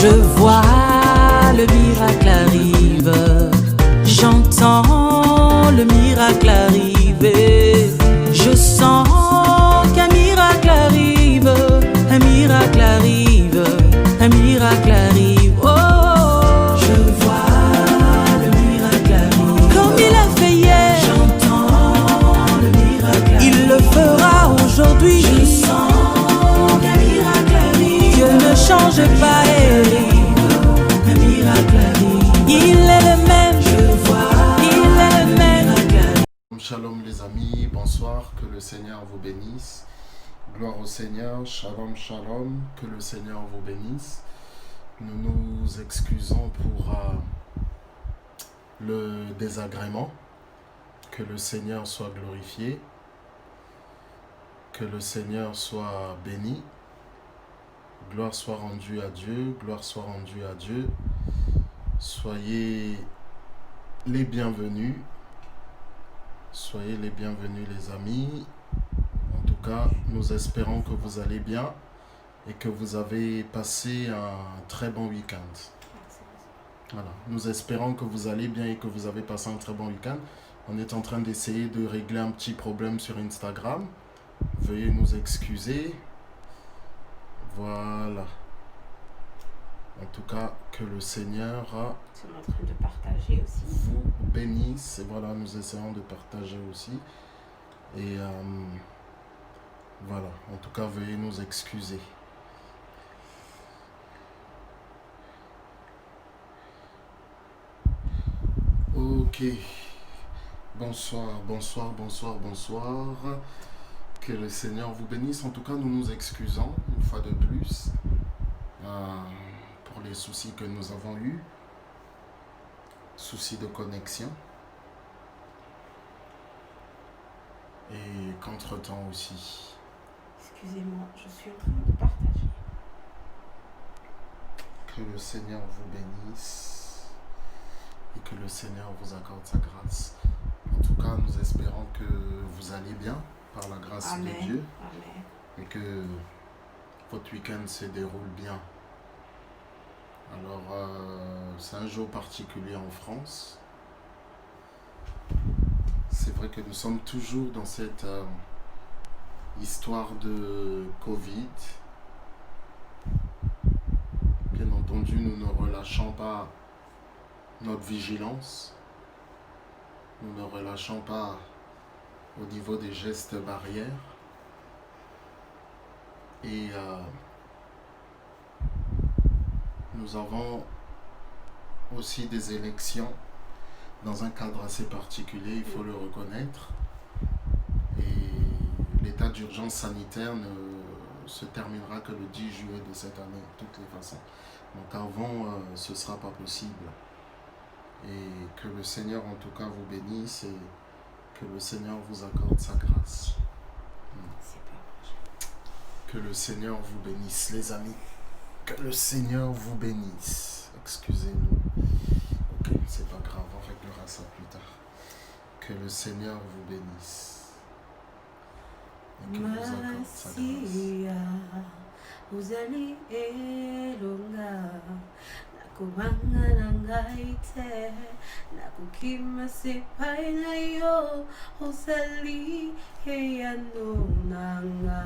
Je vois le miracle arrive, j'entends le miracle arriver, je sens qu'un miracle arrive, un miracle arrive, un miracle arrive. Oh, je vois le miracle arrive, comme il a fait hier, j'entends le miracle arrive, il le fera aujourd'hui. Je sens qu'un miracle arrive, Dieu ne change pas. Shalom les amis, bonsoir, que le Seigneur vous bénisse. Gloire au Seigneur, shalom, shalom, que le Seigneur vous bénisse. Nous nous excusons pour le désagrément. Que le Seigneur soit glorifié. Que le Seigneur soit béni. Gloire soit rendue à Dieu, gloire soit rendue à Dieu. Soyez les bienvenus. Soyez les bienvenus les amis. En tout cas, nous espérons que vous allez bien et que vous avez passé un très bon week-end. Voilà. Nous espérons que vous allez bien et que vous avez passé un très bon week-end. On est en train d'essayer de régler un petit problème sur Instagram. Veuillez nous excuser. Voilà. En tout cas, que le Seigneur nous sommes en train de partager aussi. Vous bénisse. Et voilà, nous essayons de partager aussi. Et voilà, en tout cas, veuillez nous excuser. Ok. Bonsoir, bonsoir, bonsoir, bonsoir. Que le Seigneur vous bénisse. En tout cas, nous nous excusons une fois de plus. Pour les soucis que nous avons eus, soucis de connexion, et qu'entre-temps aussi. Excusez-moi, je suis en train de partager. Que le Seigneur vous bénisse et que le Seigneur vous accorde sa grâce. En tout cas, nous espérons que vous allez bien par la grâce Amen. de Dieu. Amen. Et que votre week-end se déroule bien. Alors, c'est un jour particulier en France. C'est vrai que nous sommes toujours dans cette histoire de Covid. Bien entendu, nous ne relâchons pas notre vigilance. Nous ne relâchons pas au niveau des gestes barrières. Et nous avons aussi des élections dans un cadre assez particulier, il faut le reconnaître. Et l'état d'urgence sanitaire ne se terminera que le 10 juillet de cette année, de toutes les façons. Donc avant, ce ne sera pas possible. Et que le Seigneur en tout cas vous bénisse et que le Seigneur vous accorde sa grâce. Que le Seigneur vous bénisse les amis. Que le Seigneur vous bénisse. Excusez-nous. Ok, c'est pas grave, on réglera ça plus tard. Que le Seigneur vous bénisse. Et que vous accorde sa grâce. Uzali elonga nakubanga nangaite nakukima sipai na yo uzali heyanonanga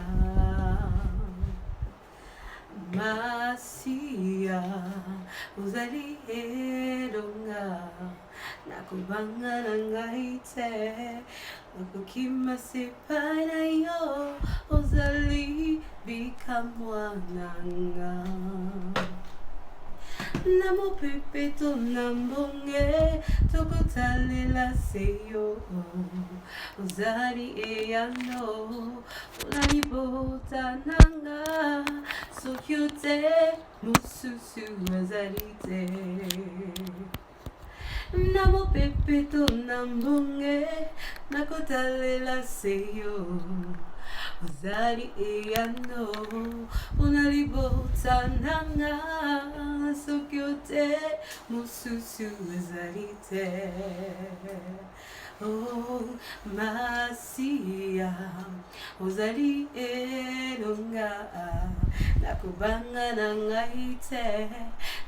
Masia uzali elonga nakubanga nangaite nakukima sipai na yo uzali bikamwananga Namo pepeto nambonge tokotalela seyo uzali eyano ulani bota nanga sokyote mususu azalite Namo pepeto nambonge nakotalela seyo ozali eyano mpona libota nanga soki yo te mosusu ezali te. Oh Masia ozali elonga nakobanga na ngai te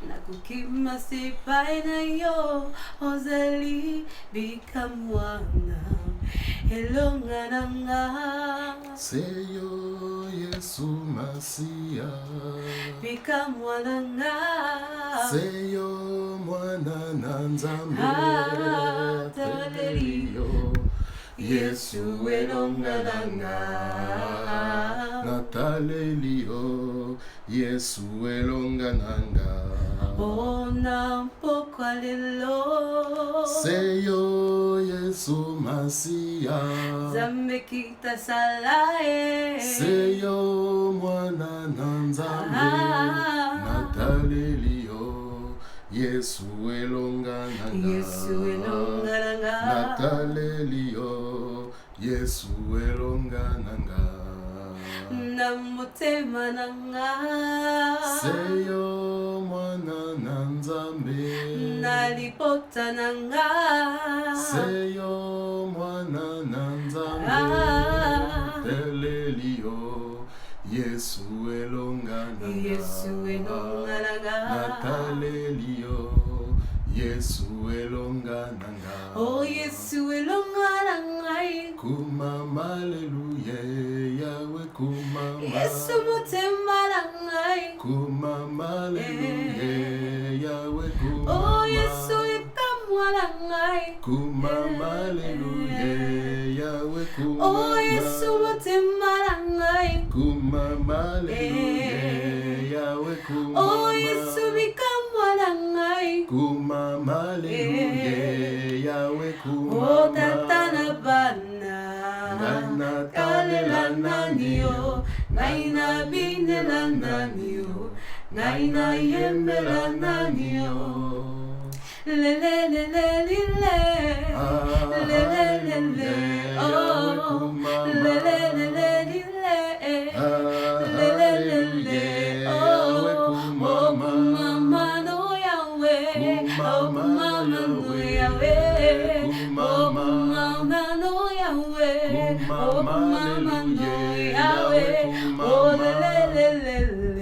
nakokima sepai na yo ozali bikamwana elonga nanga seyo Yesu Masia bikamwana nga seyo mwana na Nzambe taleliyo Yesu elonga nanga nataleliyo Yesu elonga nanga ona mpokwa lelo seyo Yesu Masia Nzambe kitasala seyo mwana na Nzambe nataleliyo Yesu elonga nanga Yesu elonga nanga nataleliyo Yesu elonga nanga na motema nanga seyo mwana na Nzambe na libota nanga seyo mwana na Nzambe teleliyo Yesu elonga nanga Yesu elonga nanga nataleliyo Yesu elonga nanga oh Yesu elonga nanga kumama haleluya Yahweh kumama Yesu motema nanga kumama haleluya Yahweh kumama oh Yesu ikamwa nanga kumama haleluya Yahweh kumama oh Yesu motema nanga kumama haleluya Yahweh kumama oh Yesu bikamwa nanga kumama haleluya Yahweh kumama oh tata na bana Nana kalela nani yo naina binela nani yo naina yembela nani yo le le le le le le le le le le oh le le le le le le le le le oh oh mama no Yahweh oh mama no Yahweh oh mama no Yahweh oh mama no Yahweh oh le le le le le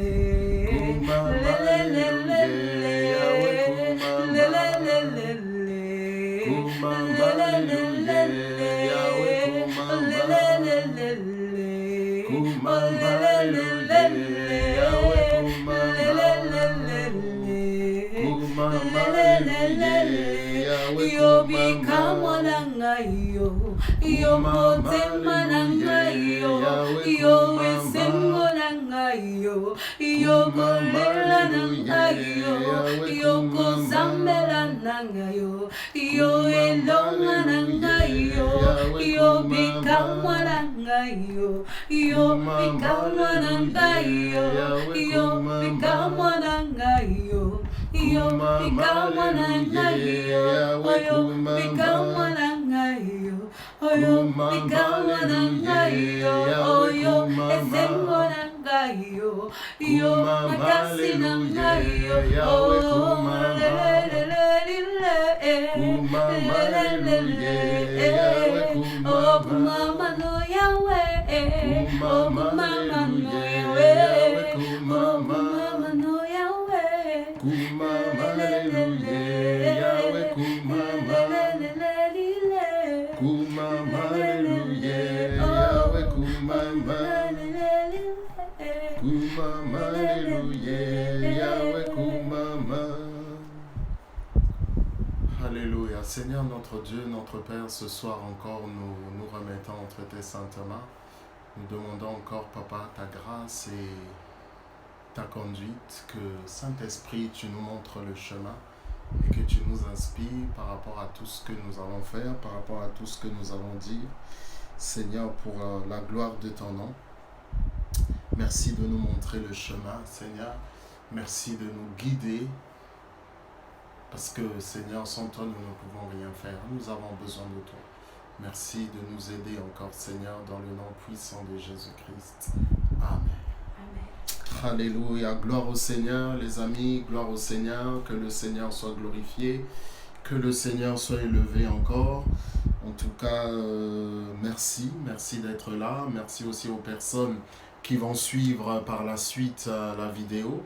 le le le le le le le yo bikamwa na ngai yo motema na ngai yo esengo na ngai yo kolela na ngai yo kozambela na ngai yo elonga na ngai yo bikamwa na ngai yo bikamwa na ngai yo bikamwa na ngai yo bikamwa na ngai oyo bikamwa na ngai oyo bikamwa na ngai oyo esengo na ngai yo makasi na ngai oh oh mama no Yahweh oh mama no Yahweh oh mama no Yahweh kumama haleluya Yahweh kumama kumama haleluya Yahweh kumama kumama haleluya Yahweh kumama. Alléluia. Seigneur notre Dieu, notre Père, ce soir encore nous remettons entre tes saintes mains. Nous demandons encore, Papa, ta grâce et ta conduite, que Saint-Esprit, tu nous montres le chemin et que tu nous inspires par rapport à tout ce que nous allons faire, par rapport à tout ce que nous allons dire. Seigneur, pour la gloire de ton nom, merci de nous montrer le chemin, Seigneur. Merci de nous guider. Parce que, Seigneur, sans toi, nous ne pouvons rien faire. Nous avons besoin de toi. Merci de nous aider encore, Seigneur, dans le nom puissant de Jésus-Christ. Amen. Alléluia. Gloire au Seigneur, les amis. Gloire au Seigneur. Que le Seigneur soit glorifié. Que le Seigneur soit élevé encore. En tout cas, merci. Merci d'être là. Merci aussi aux personnes qui vont suivre par la suite la vidéo.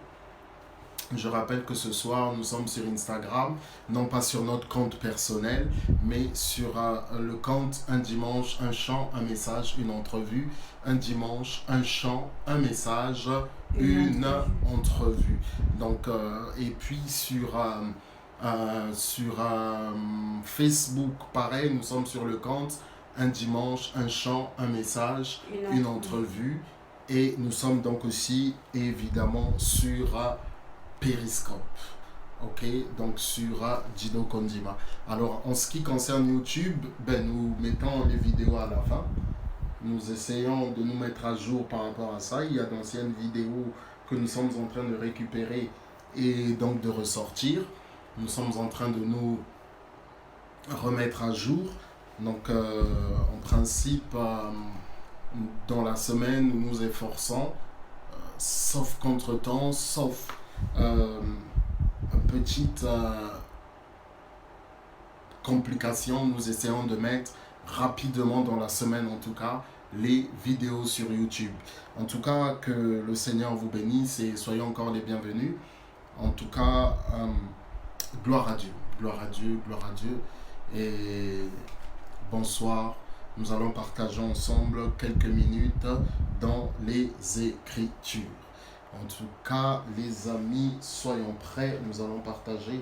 Je rappelle que ce soir, nous sommes sur Instagram, non pas sur notre compte personnel, mais sur le compte Un dimanche, un chant, un message, une entrevue. Un dimanche, un chant, un message, une entrevue. Donc, et puis sur Facebook, pareil, nous sommes sur le compte Un dimanche, un chant, un message, une entrevue. Et nous sommes donc aussi, évidemment, sur Periscope, ok, donc sur Dido Kondima. Alors en ce qui concerne YouTube, nous mettons les vidéos à la fin. Nous essayons de nous mettre à jour par rapport à ça. Il y a d'anciennes vidéos que nous sommes en train de récupérer et donc de ressortir. Nous sommes en train de nous remettre à jour. Donc en principe, dans la semaine, nous nous efforçons, sauf contretemps, sauf petite complication, nous essayons de mettre rapidement dans la semaine en tout cas les vidéos sur YouTube. En tout cas, que le Seigneur vous bénisse et soyez encore les bienvenus. En tout cas, gloire à Dieu, gloire à Dieu, gloire à Dieu. Et bonsoir, nous allons partager ensemble quelques minutes dans les Écritures. En tout cas, les amis, soyons prêts. Nous allons partager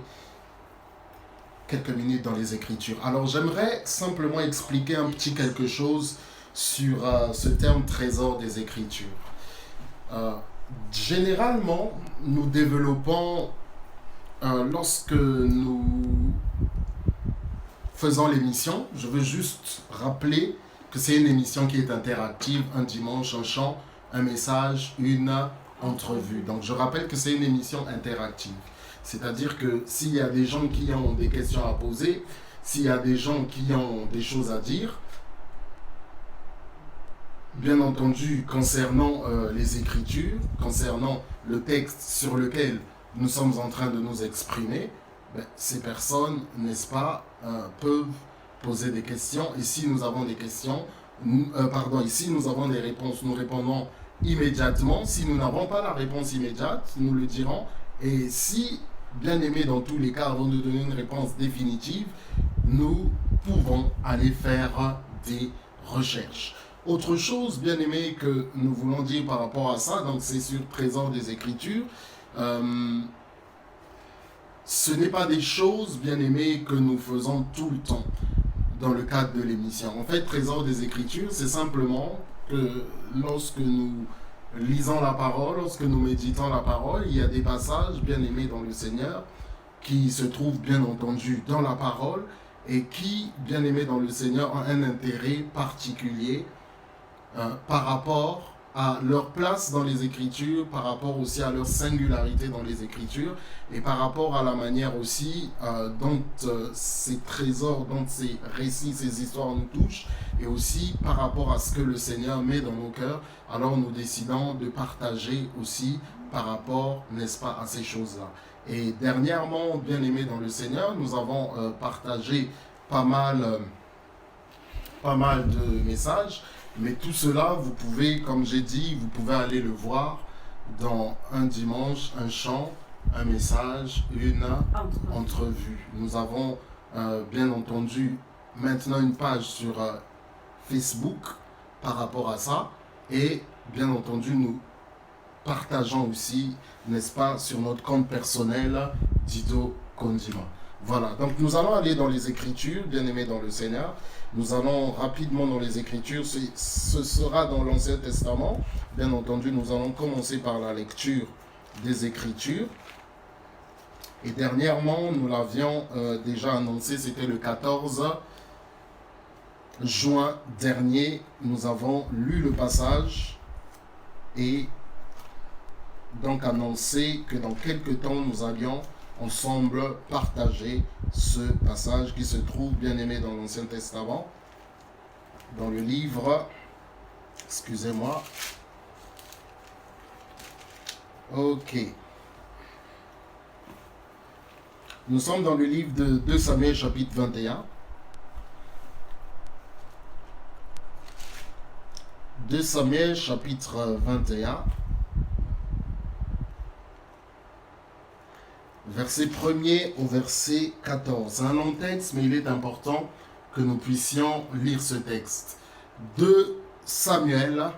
quelques minutes dans les Écritures. Alors, j'aimerais simplement expliquer un petit quelque chose sur ce terme trésor des Écritures. Généralement, nous développons, lorsque nous faisons l'émission, je veux juste rappeler que c'est une émission qui est interactive, un dimanche, un chant, un message, une entrevue. Donc, je rappelle que c'est une émission interactive. C'est-à-dire que s'il y a des gens qui ont des questions à poser, s'il y a des gens qui ont des choses à dire, bien entendu, concernant les Écritures, concernant le texte sur lequel nous sommes en train de nous exprimer, ces personnes, n'est-ce pas, peuvent poser des questions. Et si nous avons des questions, ici nous avons des réponses, nous répondons immédiatement. Si nous n'avons pas la réponse immédiate, nous le dirons. Et si, bien aimé, dans tous les cas, avant de donner une réponse définitive, nous pouvons aller faire des recherches. Autre chose, bien aimé, que nous voulons dire par rapport à ça, donc c'est sur Trésor des Écritures. Ce n'est pas des choses, bien aimé, que nous faisons tout le temps dans le cadre de l'émission. En fait, Trésor des Écritures, c'est simplement que lorsque nous lisons la parole, lorsque nous méditons la parole, il y a des passages, bien aimés dans le Seigneur, qui se trouvent bien entendu dans la parole et qui, bien aimés dans le Seigneur, ont un intérêt particulier par rapport à leur place dans les Écritures, par rapport aussi à leur singularité dans les Écritures et par rapport à la manière aussi dont ces trésors, dont ces récits, ces histoires nous touchent et aussi par rapport à ce que le Seigneur met dans nos cœurs. Alors nous décidons de partager aussi par rapport, n'est-ce pas, à ces choses-là. Et dernièrement, bien aimés dans le Seigneur, nous avons partagé pas mal de messages. Mais tout cela, vous pouvez, comme j'ai dit, vous pouvez aller le voir dans un dimanche, un chant, un message, une entrevue. Nous avons bien entendu maintenant une page sur Facebook par rapport à ça. Et bien entendu, nous partageons aussi, n'est-ce pas, sur notre compte personnel, Dido Kondima. Voilà, donc nous allons aller dans les Écritures, bien aimés dans le Seigneur. Nous allons rapidement dans les Écritures. Ce sera dans l'Ancien Testament. Bien entendu, nous allons commencer par la lecture des Écritures. Et dernièrement, nous l'avions déjà annoncé, c'était le 14 juin dernier. Nous avons lu le passage et donc annoncé que dans quelques temps, nous allions ensemble partager ce passage qui se trouve, bien aimé, dans l'Ancien Testament. dans le livre, excusez-moi, ok. Nous sommes dans le livre de 2 Samuel chapitre 21. 2 Samuel chapitre 21. Verset 1er au verset 14. C'est un long texte, mais il est important que nous puissions lire ce texte. 2 Samuel,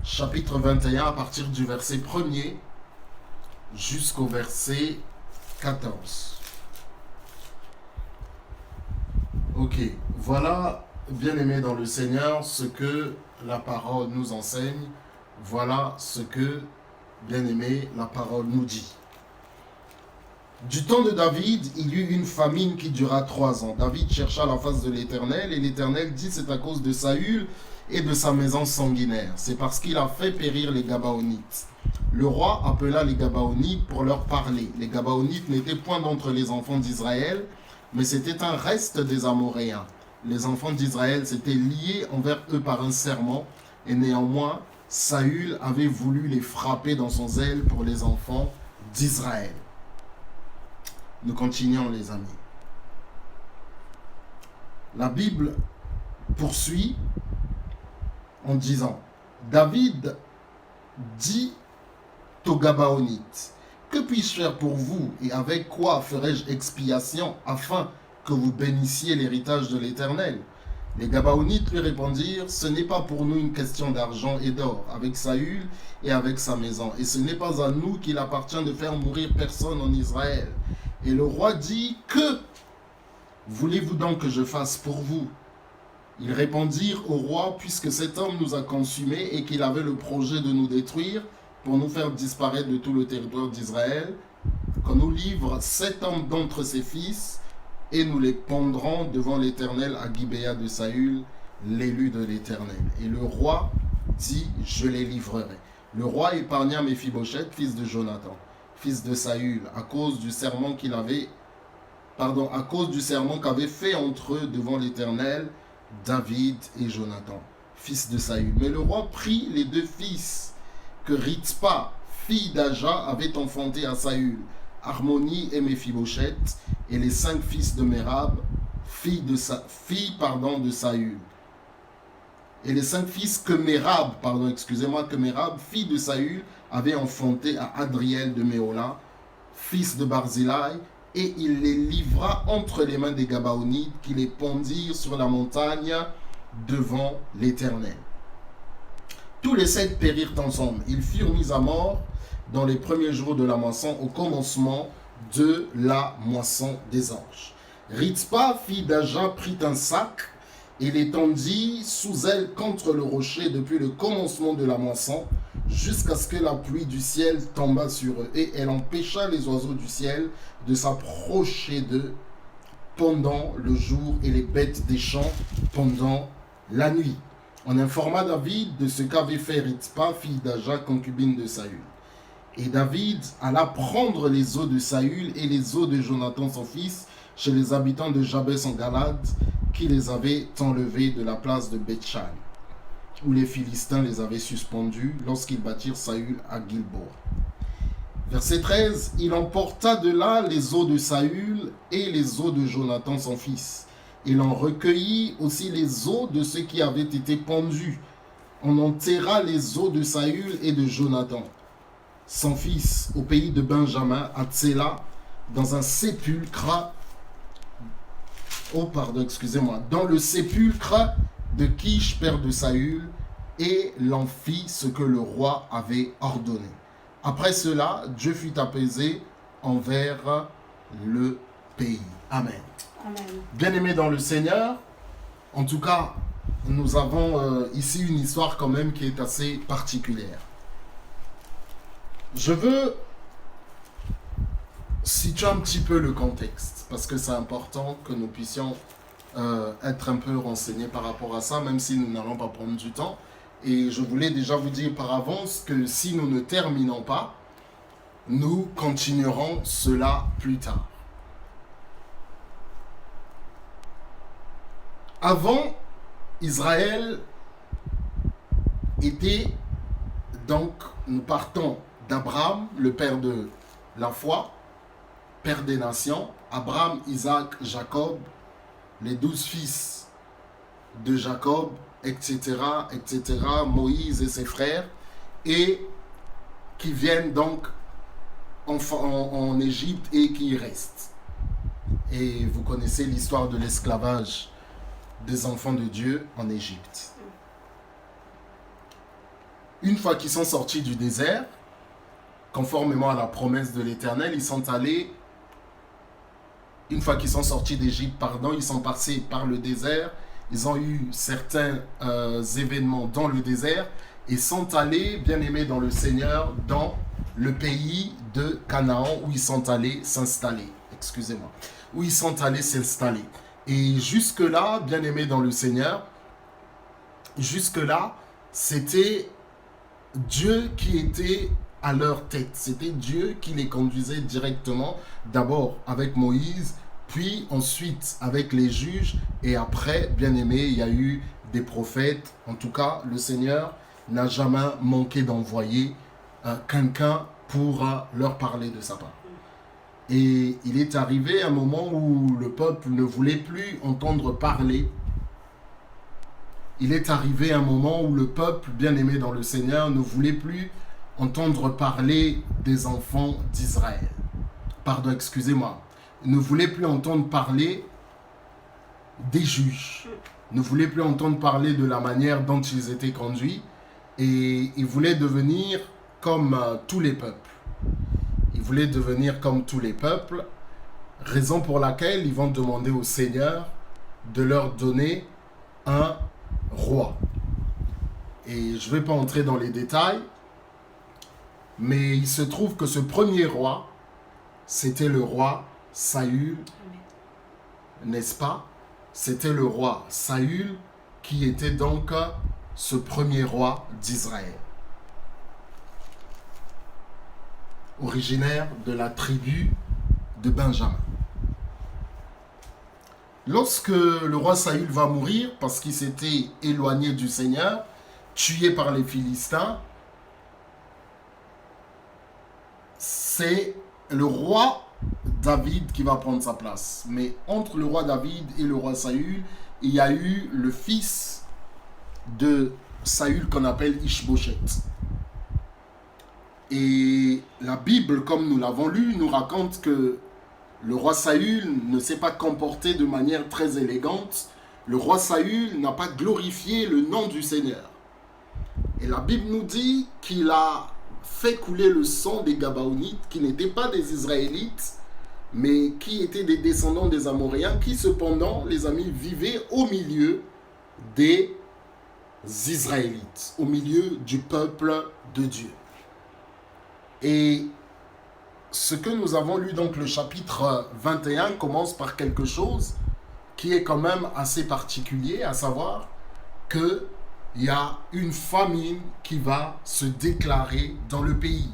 chapitre 21, à partir du verset 1er jusqu'au verset 14. Ok, voilà, bien-aimés dans le Seigneur, ce que la parole nous enseigne. Voilà ce que, bien-aimés, la parole nous dit. Du temps de David, il y eut une famine qui dura 3 ans. David chercha la face de l'Éternel, et l'Éternel dit: c'est à cause de Saül et de sa maison sanguinaire. C'est parce qu'il a fait périr les Gabaonites. Le roi appela les Gabaonites pour leur parler. Les Gabaonites n'étaient point d'entre les enfants d'Israël, mais c'était un reste des Amoréens. Les enfants d'Israël s'étaient liés envers eux par un serment, et néanmoins, Saül avait voulu les frapper dans son zèle pour les enfants d'Israël. Nous continuons, les amis. La Bible poursuit en disant: David dit aux Gabaonites: que puis-je faire pour vous, et avec quoi ferai-je expiation afin que vous bénissiez l'héritage de l'Éternel? Les Gabaonites lui répondirent: ce n'est pas pour nous une question d'argent et d'or, avec Saül et avec sa maison, et ce n'est pas à nous qu'il appartient de faire mourir personne en Israël. Et le roi dit: que voulez-vous donc que je fasse pour vous? Ils répondirent au roi: puisque cet homme nous a consumés et qu'il avait le projet de nous détruire pour nous faire disparaître de tout le territoire d'Israël, qu'on nous livre 7 hommes d'entre ses fils, et nous les pendrons devant l'Éternel à Gibéa de Saül, l'élu de l'Éternel. Et le roi dit: je les livrerai. Le roi épargna Méphibosheth, fils de Jonathan, fils de Saül, à cause du serment qu'avait fait entre eux devant l'Éternel David et Jonathan, fils de Saül. Mais le roi prit les 2 fils que Ritzpa, fille d'Aja, avait enfantés à Saül, Harmonie et Méphibosheth, et les 5 fils de Mérab, fille de Saül. Et les 5 fils que Mérab, fille de Saül, avait enfanté à Adriel de Méola, fils de Barzillai, et il les livra entre les mains des Gabaonites, qui les pendirent sur la montagne devant l'Éternel. Tous les 7 périrent ensemble. Ils furent mis à mort dans les premiers jours de la moisson, au commencement de la moisson des anges. Ritzpa, fille d'Aja, prit un sac et l'étendit sous elle contre le rocher depuis le commencement de la moisson jusqu'à ce que la pluie du ciel tombât sur eux. Et elle empêcha les oiseaux du ciel de s'approcher d'eux pendant le jour et les bêtes des champs pendant la nuit. On informa David de ce qu'avait fait Ritzpa, fille d'Aja, concubine de Saül. Et David alla prendre les os de Saül et les os de Jonathan son fils chez les habitants de Jabès en Galade, qui les avaient enlevés de la place de Beth-Shan, où les Philistins les avaient suspendus lorsqu'ils battirent Saül à Gilboa. Verset 13, il emporta de là les os de Saül et les os de Jonathan son fils. Il en recueillit aussi les os de ceux qui avaient été pendus. On enterra les os de Saül et de Jonathan son fils au pays de Benjamin, à Tséla, dans un sépulcre, dans le sépulcre de Kish, père de Saül, et l'en fit ce que le roi avait ordonné. Après cela, Dieu fut apaisé envers le pays. Amen. Amen. Bien-aimés dans le Seigneur, en tout cas, nous avons ici une histoire quand même qui est assez particulière. Je veux situer un petit peu le contexte, parce que c'est important que nous puissions être un peu renseignés par rapport à ça, même si nous n'allons pas prendre du temps. Et je voulais déjà vous dire par avance que si nous ne terminons pas, nous continuerons cela plus tard. Avant Israël était, donc, nous partons d'Abraham, le père de la foi, père des nations, Abraham, Isaac, Jacob, les 12 fils de Jacob, etc., etc., Moïse et ses frères, et qui viennent donc en Égypte et qui y restent. Et vous connaissez l'histoire de l'esclavage des enfants de Dieu en Égypte. Une fois qu'ils sont sortis du désert, conformément à la promesse de l'Éternel, ils sont allés, une fois qu'ils sont sortis d'Égypte, ils sont passés par le désert, ils ont eu certains événements dans le désert et sont allés, bien-aimés dans le Seigneur, dans le pays de Canaan où ils sont allés s'installer. Excusez-moi. Où ils sont allés s'installer. Et jusque-là, bien-aimés dans le Seigneur, jusque-là, c'était Dieu qui était à leur tête. C'était Dieu qui les conduisait directement, d'abord avec Moïse, puis ensuite avec les juges, et après, bien aimé, il y a eu des prophètes. En tout cas, le Seigneur n'a jamais manqué d'envoyer quelqu'un pour leur parler de sa part. Et il est arrivé un moment où le peuple ne voulait plus entendre parler. Il est arrivé un moment où le peuple, bien aimé dans le Seigneur, ne voulait plus entendre parler des enfants d'Israël. Pardon, excusez-moi. Ne voulait plus entendre parler des juges. Ne voulait plus entendre parler de la manière dont ils étaient conduits. Et ils voulaient devenir comme tous les peuples. Ils voulaient devenir comme tous les peuples. Raison pour laquelle ils vont demander au Seigneur de leur donner un roi. Et je ne vais pas entrer dans les détails, mais il se trouve que ce premier roi, c'était le roi Saül, n'est-ce pas? C'était le roi Saül qui était donc ce premier roi d'Israël, originaire de la tribu de Benjamin. Lorsque le roi Saül va mourir, parce qu'il s'était éloigné du Seigneur, tué par les Philistins, c'est le roi David qui va prendre sa place. Mais entre le roi David et le roi Saül, il y a eu le fils de Saül qu'on appelle Ishbosheth. Et la Bible, comme nous l'avons lu, nous raconte que le roi Saül ne s'est pas comporté de manière très élégante. Le roi Saül n'a pas glorifié le nom du Seigneur. Et la Bible nous dit qu'il a fait couler le sang des Gabaonites, qui n'étaient pas des Israélites, mais qui étaient des descendants des Amoréens, qui cependant, les amis, vivaient au milieu des Israélites, au milieu du peuple de Dieu. Et ce que nous avons lu, donc le chapitre 21, commence par quelque chose qui est quand même assez particulier, à savoir qu'il y a une famine qui va se déclarer dans le pays.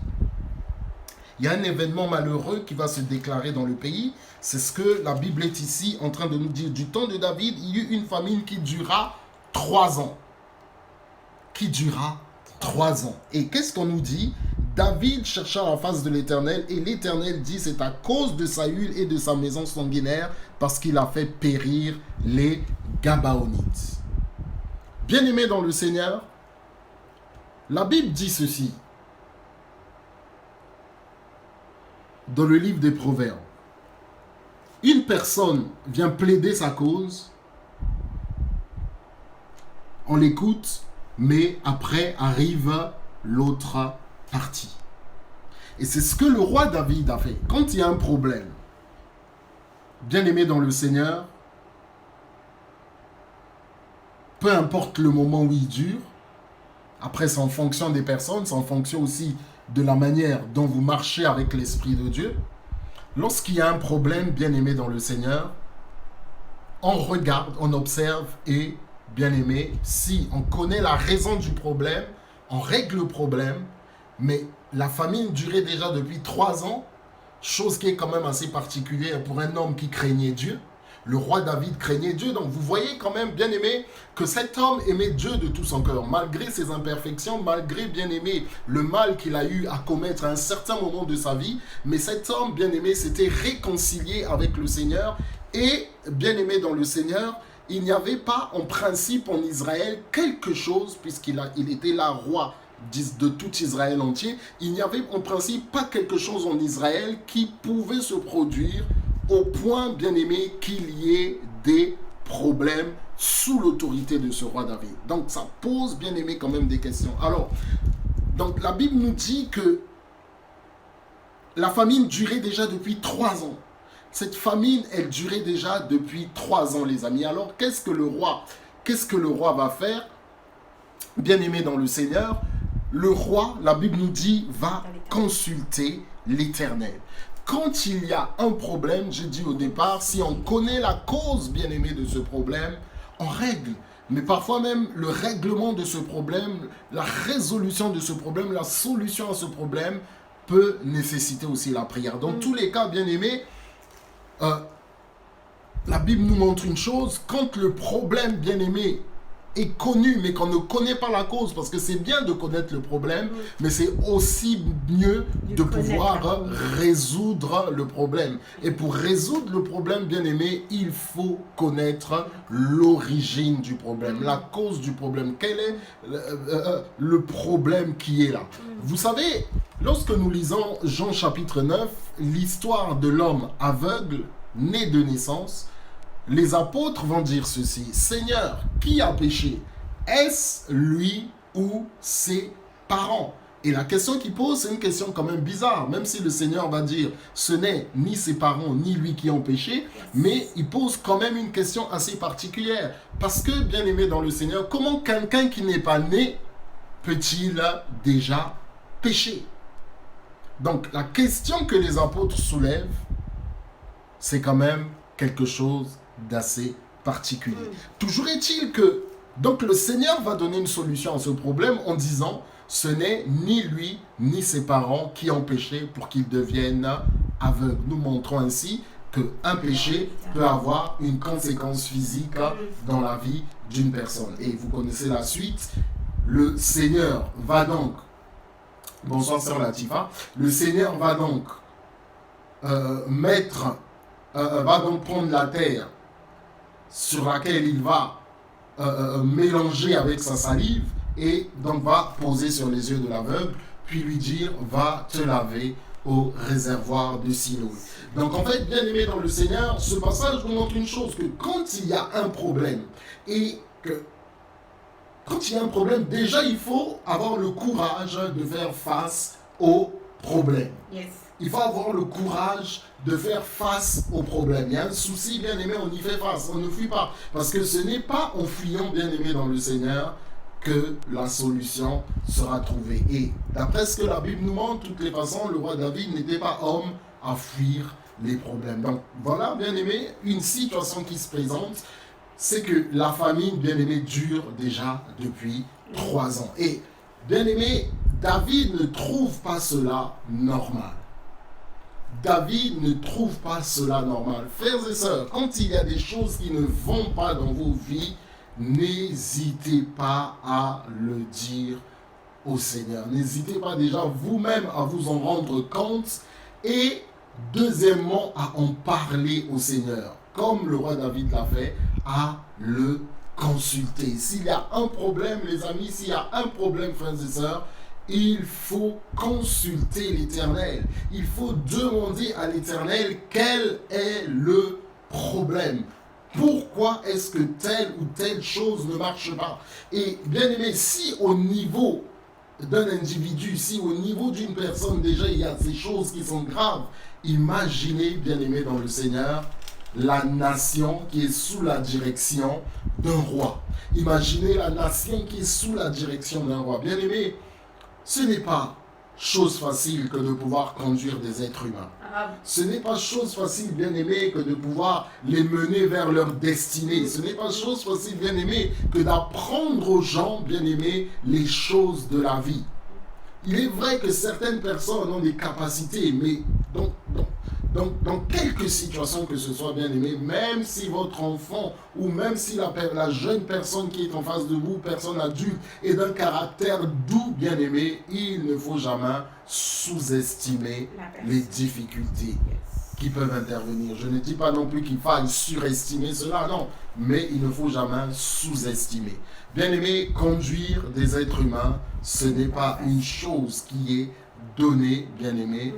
Il y a un événement malheureux qui va se déclarer dans le pays. C'est ce que la Bible est ici en train de nous dire. Du temps de David, il y eut une famine qui dura 3 ans. Qui dura 3 ans. Et qu'est-ce qu'on nous dit? David chercha la face de l'Éternel et l'Éternel dit: c'est à cause de Saül et de sa maison sanguinaire, parce qu'il a fait périr les Gabaonites. Bien-aimés dans le Seigneur, la Bible dit ceci dans le livre des Proverbes. Une personne vient plaider sa cause, on l'écoute, mais après arrive l'autre partie. Et c'est ce que le roi David a fait. Quand il y a un problème, bien-aimé dans le Seigneur, peu importe le moment où il dure, après c'est en fonction des personnes, c'est en fonction aussi de la manière dont vous marchez avec l'Esprit de Dieu. Lorsqu'il y a un problème, bien-aimé dans le Seigneur, on regarde, on observe et, bien-aimé, si on connaît la raison du problème, on règle le problème. Mais la famine durait déjà depuis 3 ans, chose qui est quand même assez particulière pour un homme qui craignait Dieu. le roi David craignait Dieu. Donc vous voyez quand même, bien aimé, que cet homme aimait Dieu de tout son cœur, malgré ses imperfections, malgré, bien aimé, le mal qu'il a eu à commettre à un certain moment de sa vie. Mais cet homme, bien aimé, s'était réconcilié avec le Seigneur. Et, bien aimé dans le Seigneur, il n'y avait pas en principe en Israël quelque chose, puisqu'il était là roi de tout Israël entier, il n'y avait en principe pas quelque chose en Israël qui pouvait se produire au point, bien aimé, qu'il y ait des problèmes sous l'autorité de ce roi David. Donc ça pose, bien aimé, quand même des questions. Alors, donc la Bible nous dit que la famine durait déjà depuis 3 ans. Cette famine, elle durait déjà depuis 3 ans, les amis. Alors, qu'est-ce que le roi va faire? Bien aimé dans le Seigneur, le roi, la Bible nous dit, va consulter l'Éternel. Quand il y a un problème, j'ai dit au départ, si on connaît la cause, bien aimé, de ce problème, on règle. Mais parfois même, le règlement de ce problème, la résolution de ce problème, la solution à ce problème peut nécessiter aussi la prière. Dans tous les cas, bien aimé, la Bible nous montre une chose, quand le problème, bien aimé, est connu, mais qu'on ne connaît pas la cause, parce que c'est bien de connaître le problème, mais c'est aussi mieux de pouvoir résoudre le problème. Et pour résoudre le problème, bien aimé, il faut connaître l'origine du problème, la cause du problème. Quel est le problème qui est là? Vous savez, lorsque nous lisons Jean chapitre 9, l'histoire de l'homme aveugle, né de naissance, les apôtres vont dire ceci: Seigneur, qui a péché? Est-ce lui ou ses parents? Et la question qu'il pose, c'est une question quand même bizarre, même si le Seigneur va dire ce n'est ni ses parents ni lui qui ont péché, mais il pose quand même une question assez particulière. Parce que, bien aimé dans le Seigneur, comment quelqu'un qui n'est pas né peut-il déjà pécher? Donc la question que les apôtres soulèvent, c'est quand même quelque chose d'assez particulier. Toujours est-il que donc le Seigneur va donner une solution à ce problème en disant ce n'est ni lui ni ses parents qui ont péché pour qu'ils deviennent aveugles. Nous montrons ainsi qu'un péché peut avoir une conséquence physique dans la vie d'une personne. Et vous connaissez la suite. Le Seigneur va donc, bonsoir sœur Latifa, le Seigneur va donc va donc prendre la terre sur laquelle il va mélanger avec sa salive et donc va poser sur les yeux de l'aveugle, puis lui dire va te laver au réservoir de Siloé. Donc en fait, bien aimé dans le Seigneur, ce passage nous montre une chose, que quand il y a un problème, et que quand il y a un problème, déjà il faut avoir le courage de faire face au problème. Yes. Il faut avoir le courage de faire face au problème. Il y a un souci, bien aimé, on y fait face, on ne fuit pas. Parce que ce n'est pas en fuyant, bien aimé, dans le Seigneur que la solution sera trouvée. Et d'après ce que la Bible nous montre, de toutes les façons, le roi David n'était pas homme à fuir les problèmes. Donc voilà, bien aimé, une situation qui se présente, c'est que la famine, bien aimé, dure déjà depuis 3 ans. Et bien aimé, David ne trouve pas cela normal. David ne trouve pas cela normal. Frères et sœurs, quand il y a des choses qui ne vont pas dans vos vies, n'hésitez pas à le dire au Seigneur. N'hésitez pas déjà vous-même à vous en rendre compte et deuxièmement à en parler au Seigneur. Comme le roi David l'a fait, à le consulter. S'il y a un problème, les amis, s'il y a un problème, frères et sœurs, il faut consulter l'Éternel. Il faut demander à l'Éternel quel est le problème. Pourquoi est-ce que telle ou telle chose ne marche pas? Et bien aimé, si au niveau d'un individu, si au niveau d'une personne déjà il y a ces choses qui sont graves, imaginez, bien aimé dans le Seigneur, la nation qui est sous la direction d'un roi. Imaginez la nation qui est sous la direction d'un roi. Bien aimé, ce n'est pas chose facile que de pouvoir conduire des êtres humains. Ce n'est pas chose facile, bien aimé, que de pouvoir les mener vers leur destinée. Ce n'est pas chose facile, bien aimé, que d'apprendre aux gens, bien aimé, les choses de la vie. Il est vrai que certaines personnes ont des capacités, mais Donc, dans quelque situation que ce soit, bien aimé, même si votre enfant ou même si la jeune personne qui est en face de vous, personne adulte, est d'un caractère doux, bien aimé, il ne faut jamais sous-estimer les difficultés qui peuvent intervenir. Je ne dis pas non plus qu'il faille surestimer cela, non, mais il ne faut jamais sous-estimer. Bien aimé, conduire des êtres humains, ce n'est pas une chose qui est donnée, bien aimé,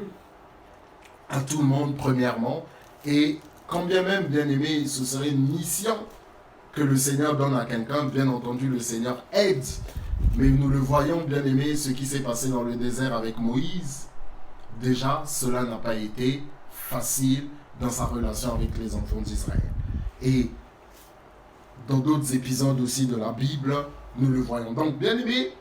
à tout le monde premièrement, et quand bien même, bien aimé, ce serait une mission que le Seigneur donne à quelqu'un, bien entendu le Seigneur aide, mais nous le voyons, bien aimé, ce qui s'est passé dans le désert avec Moïse, déjà cela n'a pas été facile dans sa relation avec les enfants d'Israël. Et dans d'autres épisodes aussi de la Bible, nous le voyons. Donc, bien aimé,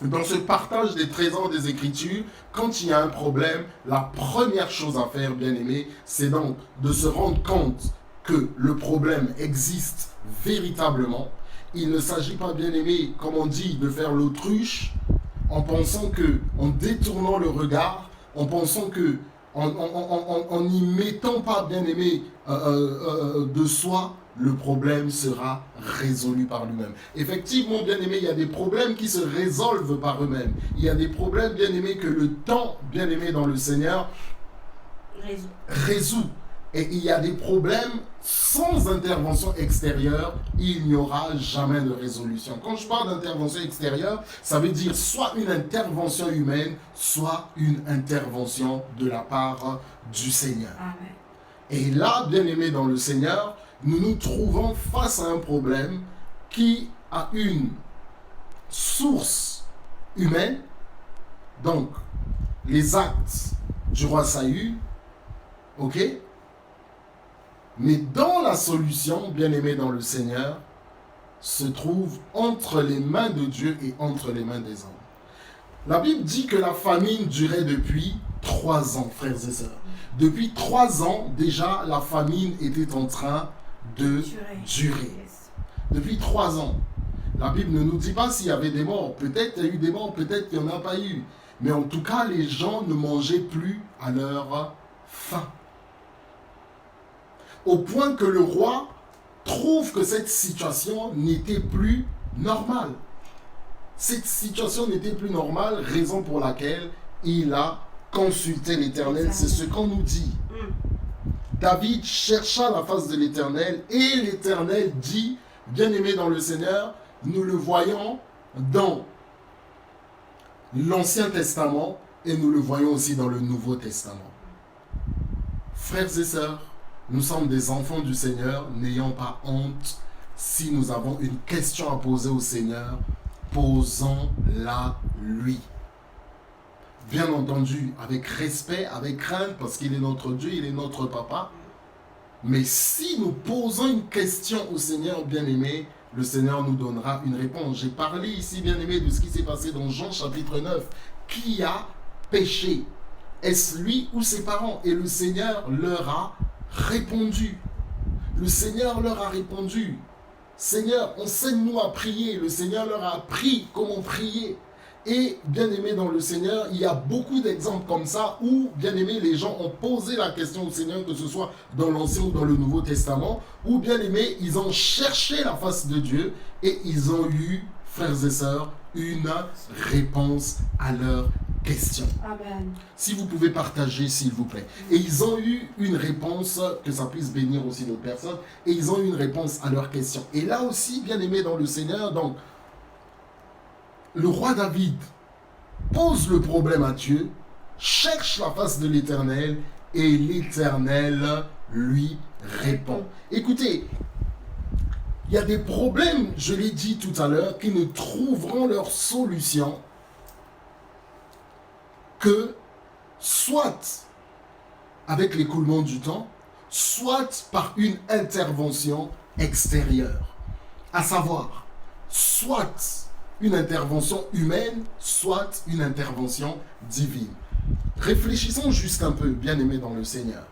dans ce partage des trésors des Écritures, quand il y a un problème, la première chose à faire, bien aimé, c'est donc de se rendre compte que le problème existe véritablement. Il ne s'agit pas, bien aimé, comme on dit, de faire l'autruche en pensant que, en détournant le regard, en pensant que, en n'y mettant pas, bien aimé, de soi, le problème sera résolu par lui-même. Effectivement, bien aimé, il y a des problèmes qui se résolvent par eux-mêmes. Il y a des problèmes, bien aimé, que le temps, bien aimé, dans le Seigneur, résout. Et il y a des problèmes sans intervention extérieure, il n'y aura jamais de résolution. Quand je parle d'intervention extérieure, ça veut dire soit une intervention humaine, soit une intervention de la part du Seigneur. Amen. Et là, bien aimé dans le Seigneur, nous nous trouvons face à un problème qui a une source humaine, donc les actes du roi Saül, ok? Mais dans la solution, bien aimé dans le Seigneur, se trouve entre les mains de Dieu et entre les mains des hommes. La Bible dit que la famine durait depuis 3 ans, frères et sœurs. Depuis 3 ans, déjà, la famine était en train de durer. Depuis 3 ans. La Bible ne nous dit pas s'il y avait des morts. Peut-être il y a eu des morts, peut-être qu'il n'y en a pas eu. Mais en tout cas, les gens ne mangeaient plus à leur faim. Au point que le roi trouve que cette situation n'était plus normale. Cette situation n'était plus normale, raison pour laquelle il a consulté l'Éternel. C'est ce qu'on nous dit. David chercha la face de l'Éternel et l'Éternel dit, bien-aimé dans le Seigneur, nous le voyons dans l'Ancien Testament et nous le voyons aussi dans le Nouveau Testament. Frères et sœurs, nous sommes des enfants du Seigneur, n'ayons pas honte. Si nous avons une question à poser au Seigneur, posons-la lui. Bien entendu, avec respect, avec crainte, parce qu'il est notre Dieu, il est notre papa. Mais si nous posons une question au Seigneur, bien-aimé, le Seigneur nous donnera une réponse. J'ai parlé ici, bien-aimé, de ce qui s'est passé dans Jean chapitre 9. Qui a péché? Est-ce lui ou ses parents? Et le Seigneur leur a répondu. Le Seigneur leur a répondu. Seigneur, enseigne-nous à prier. Le Seigneur leur a appris comment prier. Et bien aimé dans le Seigneur, il y a beaucoup d'exemples comme ça où, bien aimé, les gens ont posé la question au Seigneur, que ce soit dans l'Ancien ou dans le Nouveau Testament, où, bien aimé, ils ont cherché la face de Dieu et ils ont eu, frères et sœurs, une réponse à leur question. Amen. Si vous pouvez partager, s'il vous plaît. Et ils ont eu une réponse, que ça puisse bénir aussi d'autres personnes, et ils ont eu une réponse à leur question. Et là aussi, bien aimé dans le Seigneur, donc, le roi David pose le problème à Dieu, cherche la face de l'Éternel, et l'Éternel lui répond. Écoutez, il y a des problèmes, je l'ai dit tout à l'heure, qui ne trouveront leur solution que soit avec l'écoulement du temps, soit par une intervention extérieure. À savoir, soit une intervention humaine, soit une intervention divine. Réfléchissons juste un peu, bien-aimés dans le Seigneur.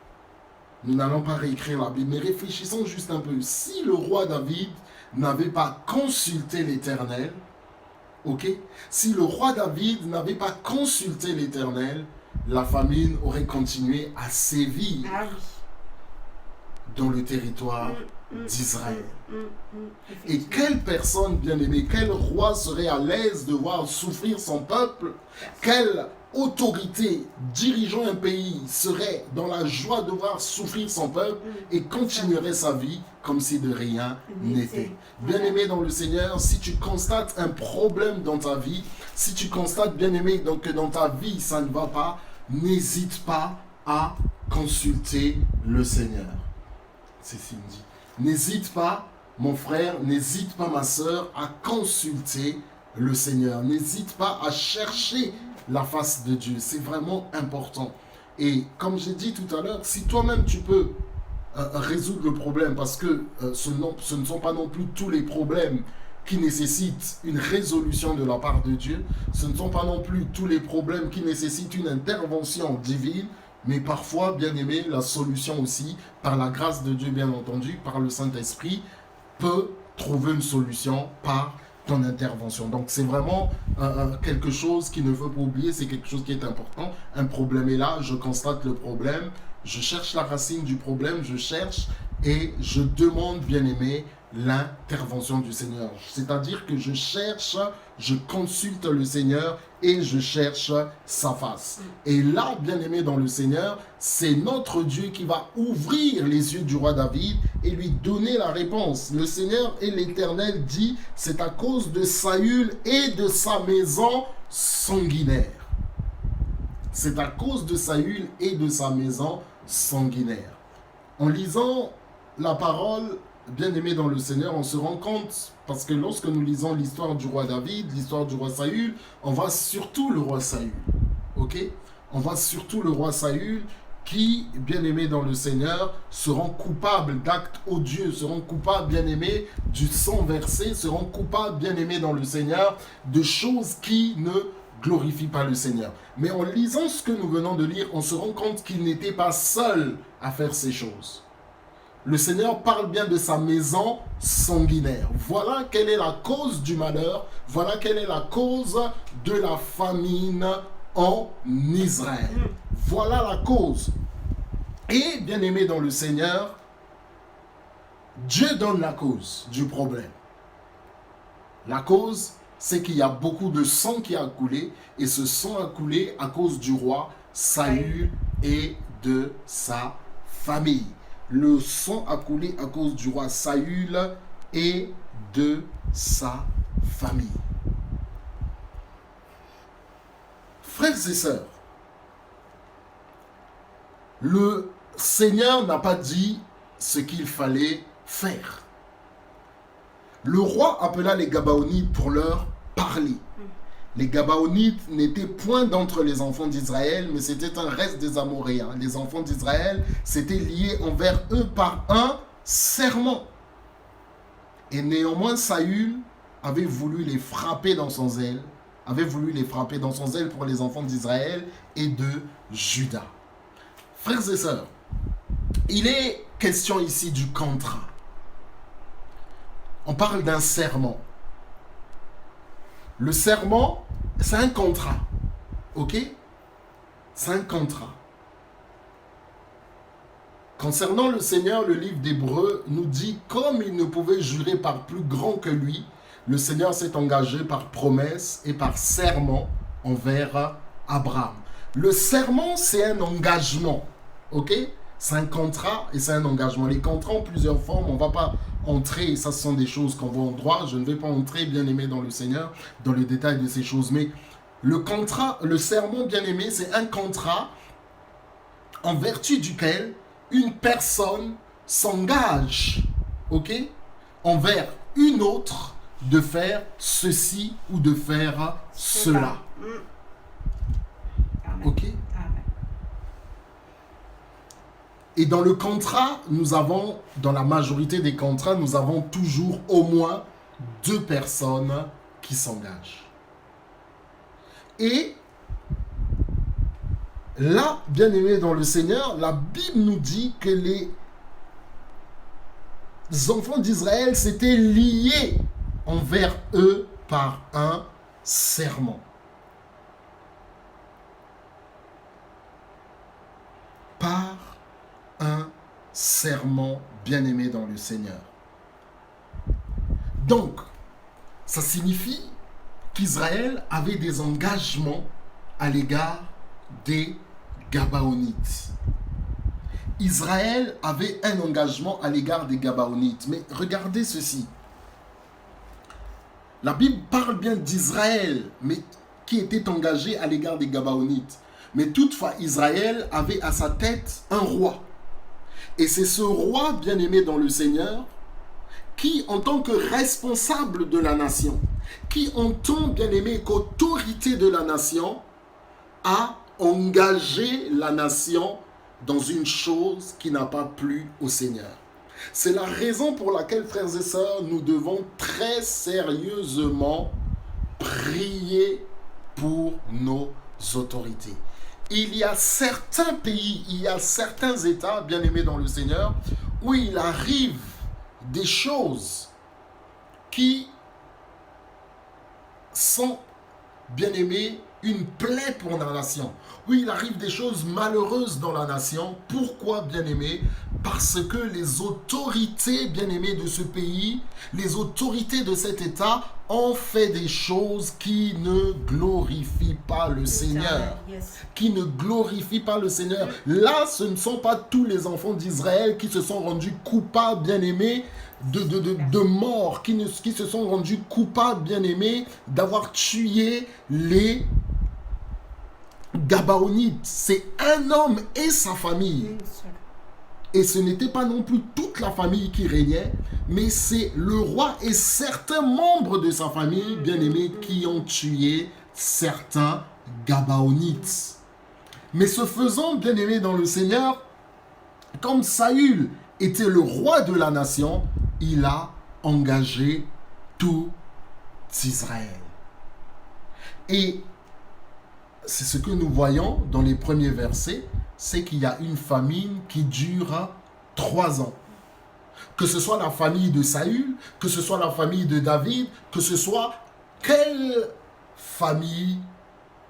Nous n'allons pas réécrire la Bible, mais réfléchissons juste un peu. Si le roi David n'avait pas consulté l'Éternel, ok? Si le roi David n'avait pas consulté l'Éternel, la famine aurait continué à sévir Ah oui. dans le territoire d'Israël. Et Effectivement. quelle personne, bien-aimée, quel roi serait à l'aise de voir souffrir son peuple? Quelle autorité dirigeant un pays serait dans la joie de voir souffrir son peuple et continuerait sa vie comme si de rien n'était? Bien-aimé dans le Seigneur, si tu constates un problème dans ta vie, si tu constates, bien-aimé, donc que dans ta vie ça ne va pas, n'hésite pas à consulter le Seigneur. C'est Cindy. N'hésite pas, mon frère, n'hésite pas, ma soeur, à consulter le Seigneur. N'hésite pas à chercher la face de Dieu. C'est vraiment important. Et comme j'ai dit tout à l'heure, si toi-même tu peux résoudre le problème, parce que ce ne sont pas non plus tous les problèmes qui nécessitent une résolution de la part de Dieu. Ce ne sont pas non plus tous les problèmes qui nécessitent une intervention divine. Mais parfois, bien aimé, la solution aussi, par la grâce de Dieu, bien entendu, par le Saint-Esprit, peut trouver une solution par ton intervention. Donc, c'est vraiment quelque chose qu'il ne faut pas oublier, c'est quelque chose qui est important. Un problème est là, je constate le problème, je cherche la racine du problème, je cherche et je demande, bien aimé, l'intervention du Seigneur. C'est-à-dire que je cherche, je consulte le Seigneur et je cherche sa face. Et là, bien aimé dans le Seigneur, c'est notre Dieu qui va ouvrir les yeux du roi David et lui donner la réponse. Le Seigneur et l'Éternel dit, c'est à cause de Saül et de sa maison sanguinaire. C'est à cause de Saül et de sa maison sanguinaire. En lisant la parole, bien-aimé dans le Seigneur, on se rend compte, parce que lorsque nous lisons l'histoire du roi David, l'histoire du roi Saül, on voit surtout le roi Saül, ok? On voit surtout le roi Saül qui, bien-aimé dans le Seigneur, se rend coupable d'actes odieux, se rend coupable, bien-aimé, du sang versé, se rend coupable, bien-aimé dans le Seigneur, de choses qui ne glorifient pas le Seigneur. Mais en lisant ce que nous venons de lire, on se rend compte qu'il n'était pas seul à faire ces choses. Le Seigneur parle bien de sa maison sanguinaire. Voilà quelle est la cause du malheur. Voilà quelle est la cause de la famine en Israël. Voilà la cause. Et, bien aimé dans le Seigneur, Dieu donne la cause du problème. La cause, c'est qu'il y a beaucoup de sang qui a coulé. Et ce sang a coulé à cause du roi Saül et de sa famille. Le sang a coulé à cause du roi Saül et de sa famille. Frères et sœurs, le Seigneur n'a pas dit ce qu'il fallait faire. Le roi appela les Gabaonites pour leur parler. Les Gabaonites n'étaient point d'entre les enfants d'Israël, mais c'était un reste des Amoréens. Les enfants d'Israël s'étaient liés envers eux par un serment. Et néanmoins, Saül avait voulu les frapper dans son zèle, pour les enfants d'Israël et de Juda. Frères et sœurs, il est question ici du contrat. On parle d'un serment. Le serment, c'est un contrat. Ok? C'est un contrat. Concernant le Seigneur, le livre d'Hébreux nous dit, comme il ne pouvait jurer par plus grand que lui, le Seigneur s'est engagé par promesse et par serment envers Abraham. Le serment, c'est un engagement. Ok? C'est un contrat et c'est un engagement. Les contrats ont plusieurs formes. On ne va pas entrer, ça ce sont des choses qu'on voit en droit. Je ne vais pas entrer, bien aimé dans le Seigneur, dans le détail de ces choses. Mais le contrat, le serment, bien aimé, c'est un contrat en vertu duquel une personne s'engage, ok, envers une autre de faire ceci ou de faire cela. Ok? Et dans le contrat, nous avons, dans la majorité des contrats, nous avons toujours au moins 2 personnes qui s'engagent. Et là, bien aimé dans le Seigneur, la Bible nous dit que les enfants d'Israël s'étaient liés envers eux par un serment. serment, bien-aimés dans le Seigneur. Donc, ça signifie qu'Israël avait des engagements à l'égard des Gabaonites. Israël avait un engagement à l'égard des Gabaonites. Mais regardez ceci. La Bible parle bien d'Israël, mais qui était engagé à l'égard des Gabaonites. Mais toutefois, Israël avait à sa tête un roi. Et c'est ce roi bien-aimé dans le Seigneur qui, en tant que responsable de la nation, qui, en tant bien-aimé qu'autorité de la nation, a engagé la nation dans une chose qui n'a pas plu au Seigneur. C'est la raison pour laquelle, frères et sœurs, nous devons très sérieusement prier pour nos autorités. Il y a certains pays, il y a certains États, bien-aimés dans le Seigneur, où il arrive des choses qui sont, bien-aimés, une plaie pour la nation. Oui, il arrive des choses malheureuses dans la nation. Pourquoi, bien-aimés? Parce que les autorités, bien-aimés, de ce pays, les autorités de cet État ont fait des choses qui ne glorifient pas le Seigneur. Qui ne glorifient pas le Seigneur. Là, ce ne sont pas tous les enfants d'Israël qui se sont rendus coupables, bien-aimés, de mort, qui se sont rendus coupables, bien-aimés, d'avoir tué les Gabaonites. C'est un homme et sa famille. Et ce n'était pas non plus toute la famille qui régnait, mais c'est le roi et certains membres de sa famille, bien-aimés, qui ont tué certains Gabaonites. Mais ce faisant, bien-aimés dans le Seigneur, comme Saül était le roi de la nation, il a engagé tout Israël. Et c'est ce que nous voyons dans les premiers versets, c'est qu'il y a une famine qui dure 3 ans. Que ce soit la famille de Saül, que ce soit la famille de David, que ce soit quelle famille,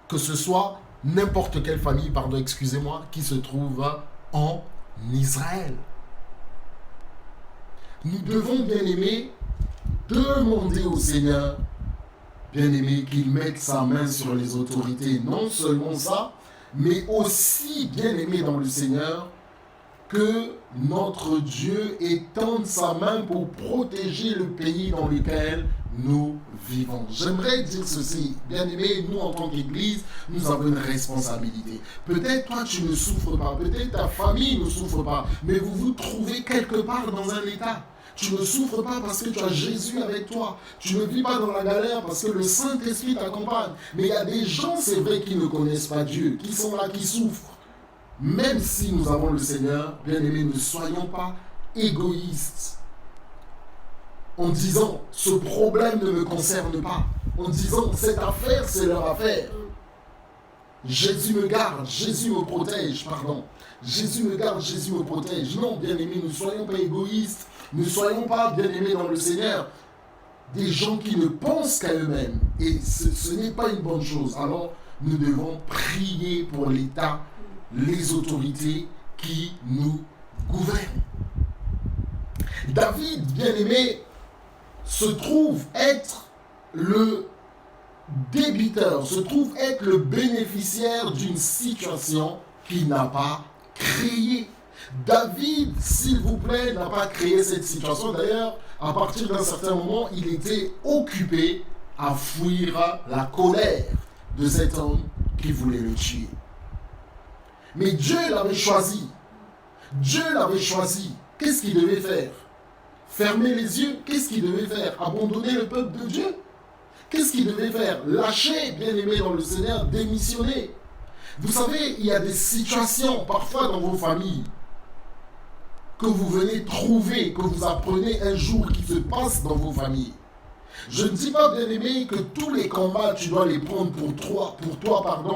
que ce soit n'importe quelle famille, pardon, excusez-moi, qui se trouve en Israël. Nous devons, bien-aimés, demander au Seigneur, bien-aimé, qu'il mette sa main sur les autorités. Non seulement ça, mais aussi, bien-aimé dans le Seigneur, que notre Dieu étende sa main pour protéger le pays dans lequel nous vivons. J'aimerais dire ceci, bien-aimé, nous en tant qu'Église, nous avons une responsabilité. Peut-être toi tu ne souffres pas, peut-être ta famille ne souffre pas, mais vous vous trouvez quelque part dans un état. Tu ne souffres pas parce que tu as Jésus avec toi. Tu ne vis pas dans la galère parce que le Saint-Esprit t'accompagne. Mais il y a des gens, c'est vrai, qui ne connaissent pas Dieu, qui sont là, qui souffrent. Même si nous avons le Seigneur, bien-aimés, ne soyons pas égoïstes. En disant, ce problème ne me concerne pas. En disant, cette affaire, c'est leur affaire. Jésus me garde, Jésus me protège, pardon. Jésus me garde, Jésus me protège. Non, bien-aimés, ne soyons pas égoïstes. Ne soyons pas, bien-aimés dans le Seigneur, des gens qui ne pensent qu'à eux-mêmes. Et ce n'est pas une bonne chose. Alors, nous devons prier pour l'État, les autorités qui nous gouvernent. David, bien-aimé, se trouve être le débiteur, se trouve être le bénéficiaire d'une situation qu'il n'a pas créée. David, s'il vous plaît, n'a pas créé cette situation. D'ailleurs, à partir d'un certain moment, il était occupé à fuir la colère de cet homme qui voulait le tuer. Mais Dieu l'avait choisi. Dieu l'avait choisi. Qu'est-ce qu'il devait faire? Fermer les yeux? Qu'est-ce qu'il devait faire? Abandonner le peuple de Dieu? Qu'est-ce qu'il devait faire? Lâcher, bien-aimé dans le Seigneur, démissionner. Vous savez, il y a des situations, parfois dans vos familles, que vous venez trouver, que vous apprenez un jour qui se passe dans vos familles. Je ne dis pas, bien-aimé, que tous les combats, tu dois les prendre pour toi,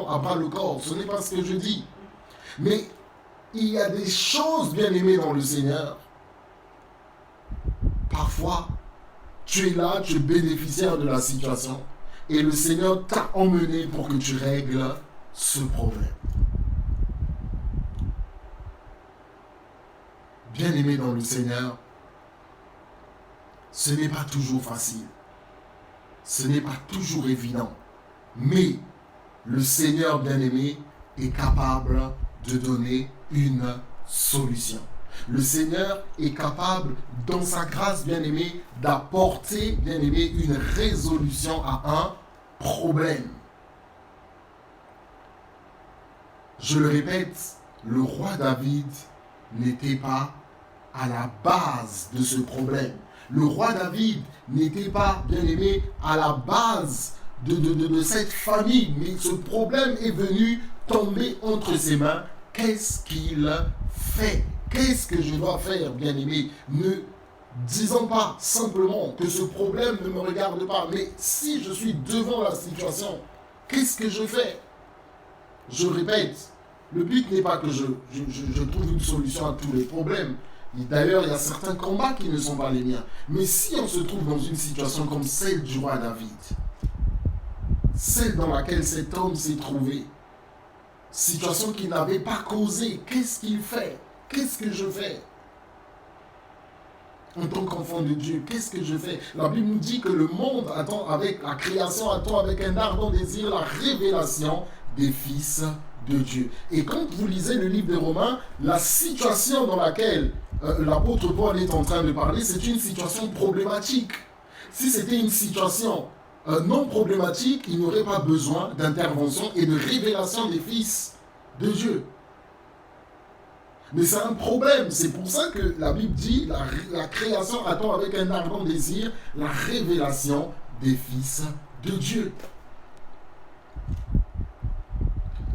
à bas le corps. Ce n'est pas ce que je dis. Mais il y a des choses, bien-aimées dans le Seigneur. Parfois, tu es là, tu es bénéficiaire de la situation. Et le Seigneur t'a emmené pour que tu règles ce problème. bien-aimés dans le Seigneur, ce n'est pas toujours facile. Ce n'est pas toujours évident. Mais le Seigneur bien-aimé est capable de donner une solution. Le Seigneur est capable, dans sa grâce bien-aimée, d'apporter, bien-aimé, une résolution à un problème. Je le répète, le roi David n'était pas à la base de ce problème. Le roi David n'était pas, bien-aimé, à la base de cette famille. Mais ce problème est venu tomber entre ses mains. Qu'est-ce qu'il fait? Qu'est-ce que je dois faire, bien-aimé? Ne disons pas simplement que ce problème ne me regarde pas. Mais si je suis devant la situation, qu'est-ce que je fais? Je répète, le but n'est pas que je trouve une solution à tous les problèmes. D'ailleurs, il y a certains combats qui ne sont pas les miens. Mais si on se trouve dans une situation comme celle du roi David, celle dans laquelle cet homme s'est trouvé, situation qu'il n'avait pas causée, qu'est-ce qu'il fait? Qu'est-ce que je fais? En tant qu'enfant de Dieu, qu'est-ce que je fais? La Bible nous dit que le monde attend, avec la création, attend avec un ardent désir la révélation des fils de Dieu. Et quand vous lisez le livre des Romains, la situation dans laquelle l'apôtre Paul est en train de parler, c'est une situation problématique. Si c'était une situation non problématique, il n'y aurait pas besoin d'intervention et de révélation des fils de Dieu. Mais c'est un problème. C'est pour ça que la Bible dit la création attend avec un ardent désir la révélation des fils de Dieu.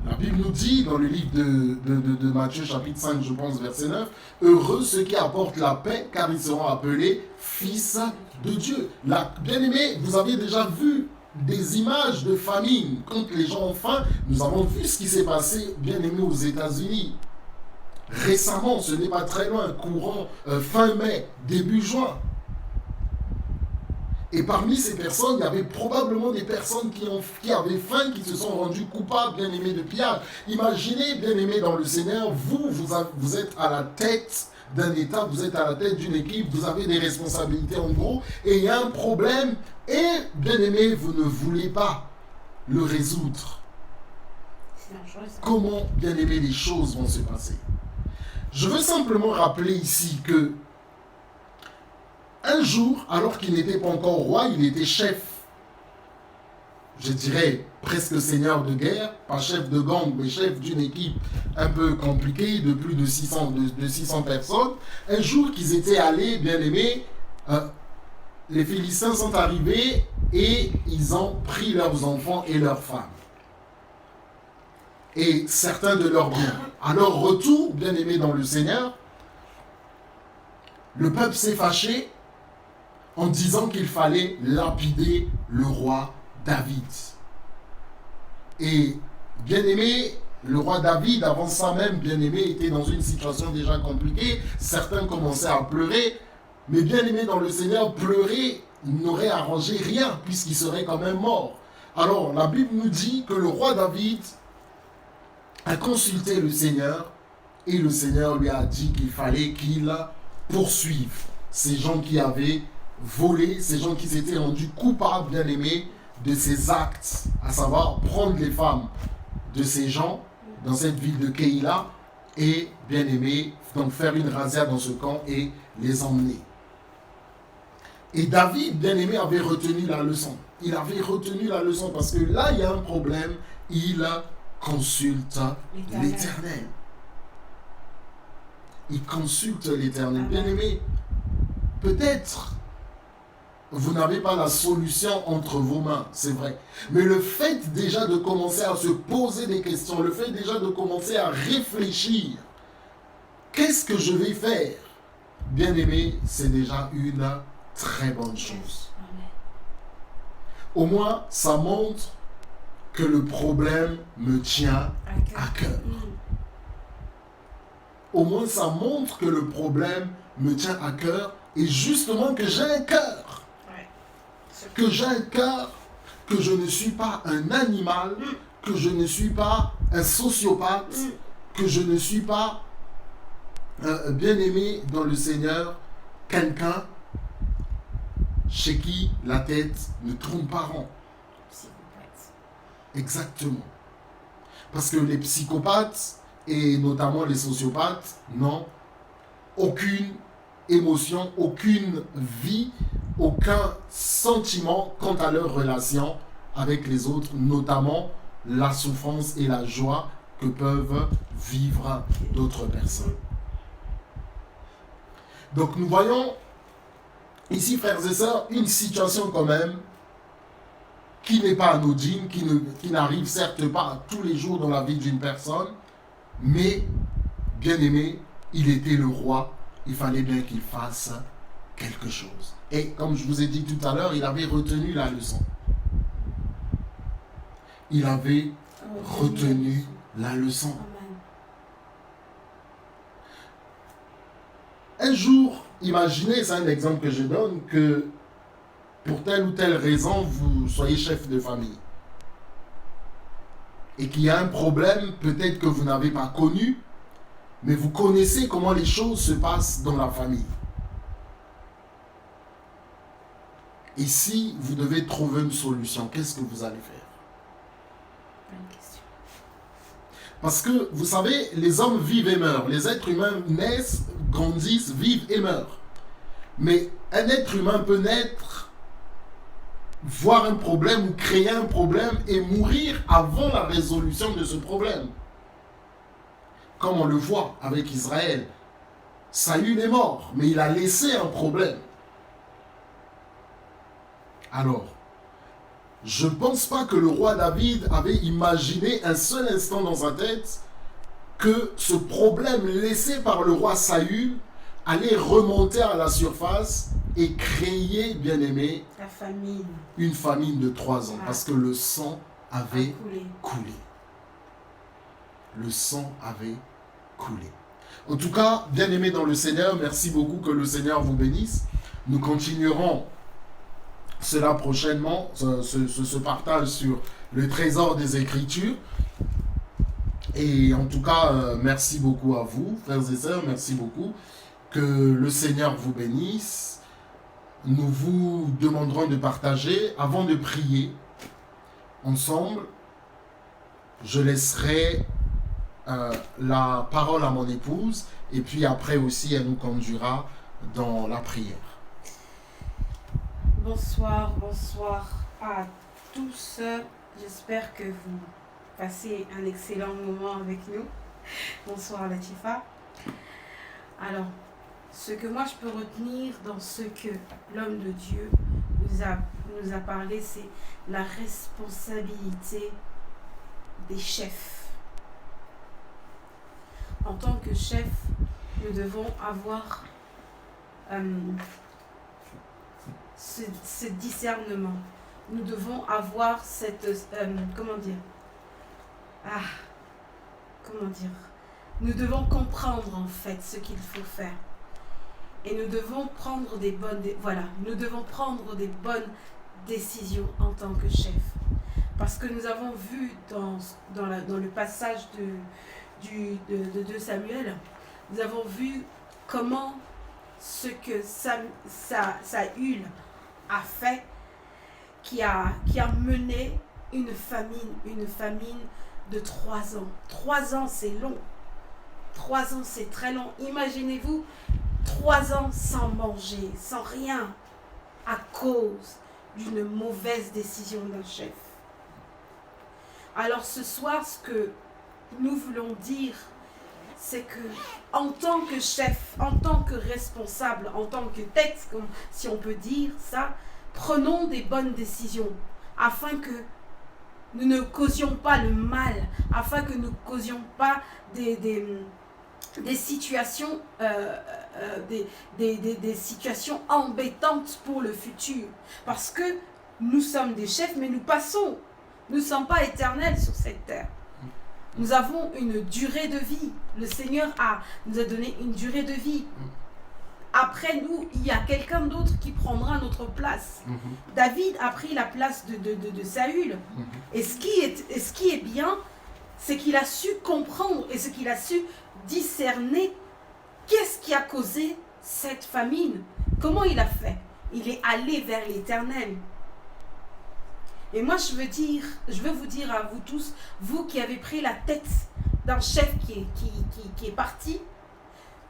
La Bible nous dit dans le livre de Matthieu chapitre 5, je pense, verset 9, « Heureux ceux qui apportent la paix, car ils seront appelés fils de Dieu. » Bien-aimés, vous avez déjà vu des images de famine. Quand les gens ont faim, nous avons vu ce qui s'est passé, bien-aimés, aux États-Unis. Récemment, ce n'est pas très loin, courant fin mai, début juin. Et parmi ces personnes, il y avait probablement des personnes qui avaient faim, qui se sont rendues coupables, bien-aimés, de pillage. Imaginez, bien-aimés dans le Seigneur, vous êtes à la tête d'un État, vous êtes à la tête d'une équipe, vous avez des responsabilités en gros, et il y a un problème, et, bien-aimés, vous ne voulez pas le résoudre. Comment, bien-aimés, les choses vont se passer? Je veux simplement rappeler ici que un jour, alors qu'il n'était pas encore roi, il était chef, je dirais presque seigneur de guerre, pas chef de gang, mais chef d'une équipe un peu compliquée de plus de 600 personnes. Un jour qu'ils étaient allés, bien aimés, les Philistins sont arrivés et ils ont pris leurs enfants et leurs femmes. Et certains de leurs biens. À leur retour, bien aimés dans le Seigneur, le peuple s'est fâché en disant qu'il fallait lapider le roi David. Et bien aimé, le roi David, avant ça même, bien aimé, était dans une situation déjà compliquée. Certains commençaient à pleurer, mais bien aimé dans le Seigneur, pleurer n'aurait arrangé rien, puisqu'il serait quand même mort. Alors, la Bible nous dit que le roi David a consulté le Seigneur, et le Seigneur lui a dit qu'il fallait qu'il poursuive ces gens qui avaient volé, ces gens qui s'étaient rendus coupables, bien aimés, de ces actes, à savoir prendre les femmes de ces gens dans cette ville de Keïla et, bien aimé, donc faire une razzia dans ce camp et les emmener. Et David, bien aimé, avait retenu la leçon. Il avait retenu la leçon parce que là, il y a un problème, il consulte l'Éternel. Il consulte l'Éternel. Bien aimé, peut-être vous n'avez pas la solution entre vos mains, c'est vrai. Mais le fait déjà de commencer à se poser des questions, le fait déjà de commencer à réfléchir, qu'est-ce que je vais faire? Bien aimé, c'est déjà une très bonne chose. Au moins, ça montre que le problème me tient à cœur. Au moins, ça montre que le problème me tient à cœur et justement que j'ai un cœur. Que j'ai un cœur, que je ne suis pas un animal, que je ne suis pas un sociopathe, que je ne suis pas bien-aimé dans le Seigneur, quelqu'un chez qui la tête ne tourne pas rond. Psychopathe. Exactement. Parce que les psychopathes, et notamment les sociopathes, n'ont aucune émotion, aucune vie, aucun sentiment quant à leur relation avec les autres, notamment la souffrance et la joie que peuvent vivre d'autres personnes. Donc nous voyons ici, frères et sœurs, une situation quand même qui n'est pas anodine, qui n'arrive certes pas tous les jours dans la vie d'une personne, mais, bien aimé, il était le roi, il fallait bien qu'il fasse quelque chose. Et comme je vous ai dit tout à l'heure, il avait retenu la leçon. Il avait retenu la leçon. Un jour, imaginez, c'est un exemple que je donne, que pour telle ou telle raison, vous soyez chef de famille. Et qu'il y a un problème, peut-être que vous n'avez pas connu, mais vous connaissez comment les choses se passent dans la famille. Et si vous devez trouver une solution, qu'est-ce que vous allez faire? Bonne question. Parce que, vous savez, les hommes vivent et meurent. Les êtres humains naissent, grandissent, vivent et meurent. Mais un être humain peut naître, voir un problème ou créer un problème et mourir avant la résolution de ce problème. Comme on le voit avec Israël. Saül est mort, mais il a laissé un problème. Alors, je ne pense pas que le roi David avait imaginé un seul instant dans sa tête que ce problème laissé par le roi Saül allait remonter à la surface et créer, bien aimé, La famine. une famine de 3 ans. Ah. Parce que le sang avait A coulé. coulé. Le sang avait coulé. En tout cas, bien aimé dans le Seigneur, merci beaucoup, que le Seigneur vous bénisse. Nous continuerons cela prochainement, ce partage sur le trésor des Écritures. Et en tout cas, merci beaucoup à vous, frères et sœurs, merci beaucoup. Que le Seigneur vous bénisse. Nous vous demanderons de partager. Avant de prier ensemble, je laisserai la parole à mon épouse, et puis après aussi, elle nous conduira dans la prière. Bonsoir, bonsoir à tous. J'espère que vous passez un excellent moment avec nous. Bonsoir Latifa. Alors, ce que moi je peux retenir dans ce que l'homme de Dieu nous a parlé, c'est la responsabilité des chefs. En tant que chef, nous devons avoir ce discernement. Nous devons avoir cette... Nous devons comprendre en fait ce qu'il faut faire. Et nous devons prendre nous devons prendre des bonnes décisions en tant que chef. Parce que nous avons vu dans le passage de Samuel, nous avons vu comment ce que Saül a fait, qui a mené une famine de 3 ans. 3 ans, c'est long. 3 ans, c'est très long. Imaginez-vous 3 ans sans manger, sans rien, à cause d'une mauvaise décision d'un chef. Alors ce soir, ce que nous voulons dire, c'est que en tant que chef, en tant que responsable, en tant que tête, si on peut dire ça, prenons des bonnes décisions afin que nous ne causions pas le mal, afin que nous ne causions pas des situations des situations embêtantes pour le futur. Parce que nous sommes des chefs, mais nous passons. Nous ne sommes pas éternels sur cette terre. Nous avons une durée de vie. Le Seigneur nous a donné une durée de vie. Après nous, il y a quelqu'un d'autre qui prendra notre place. David a pris la place de Saül. Et ce qui est bien, c'est qu'il a su comprendre et ce qu'il a su discerner qu'est-ce qui a causé cette famine? Comment il a fait? Il est allé vers l'Éternel. Et moi, je veux vous dire à vous tous, vous qui avez pris la tête d'un chef qui est parti,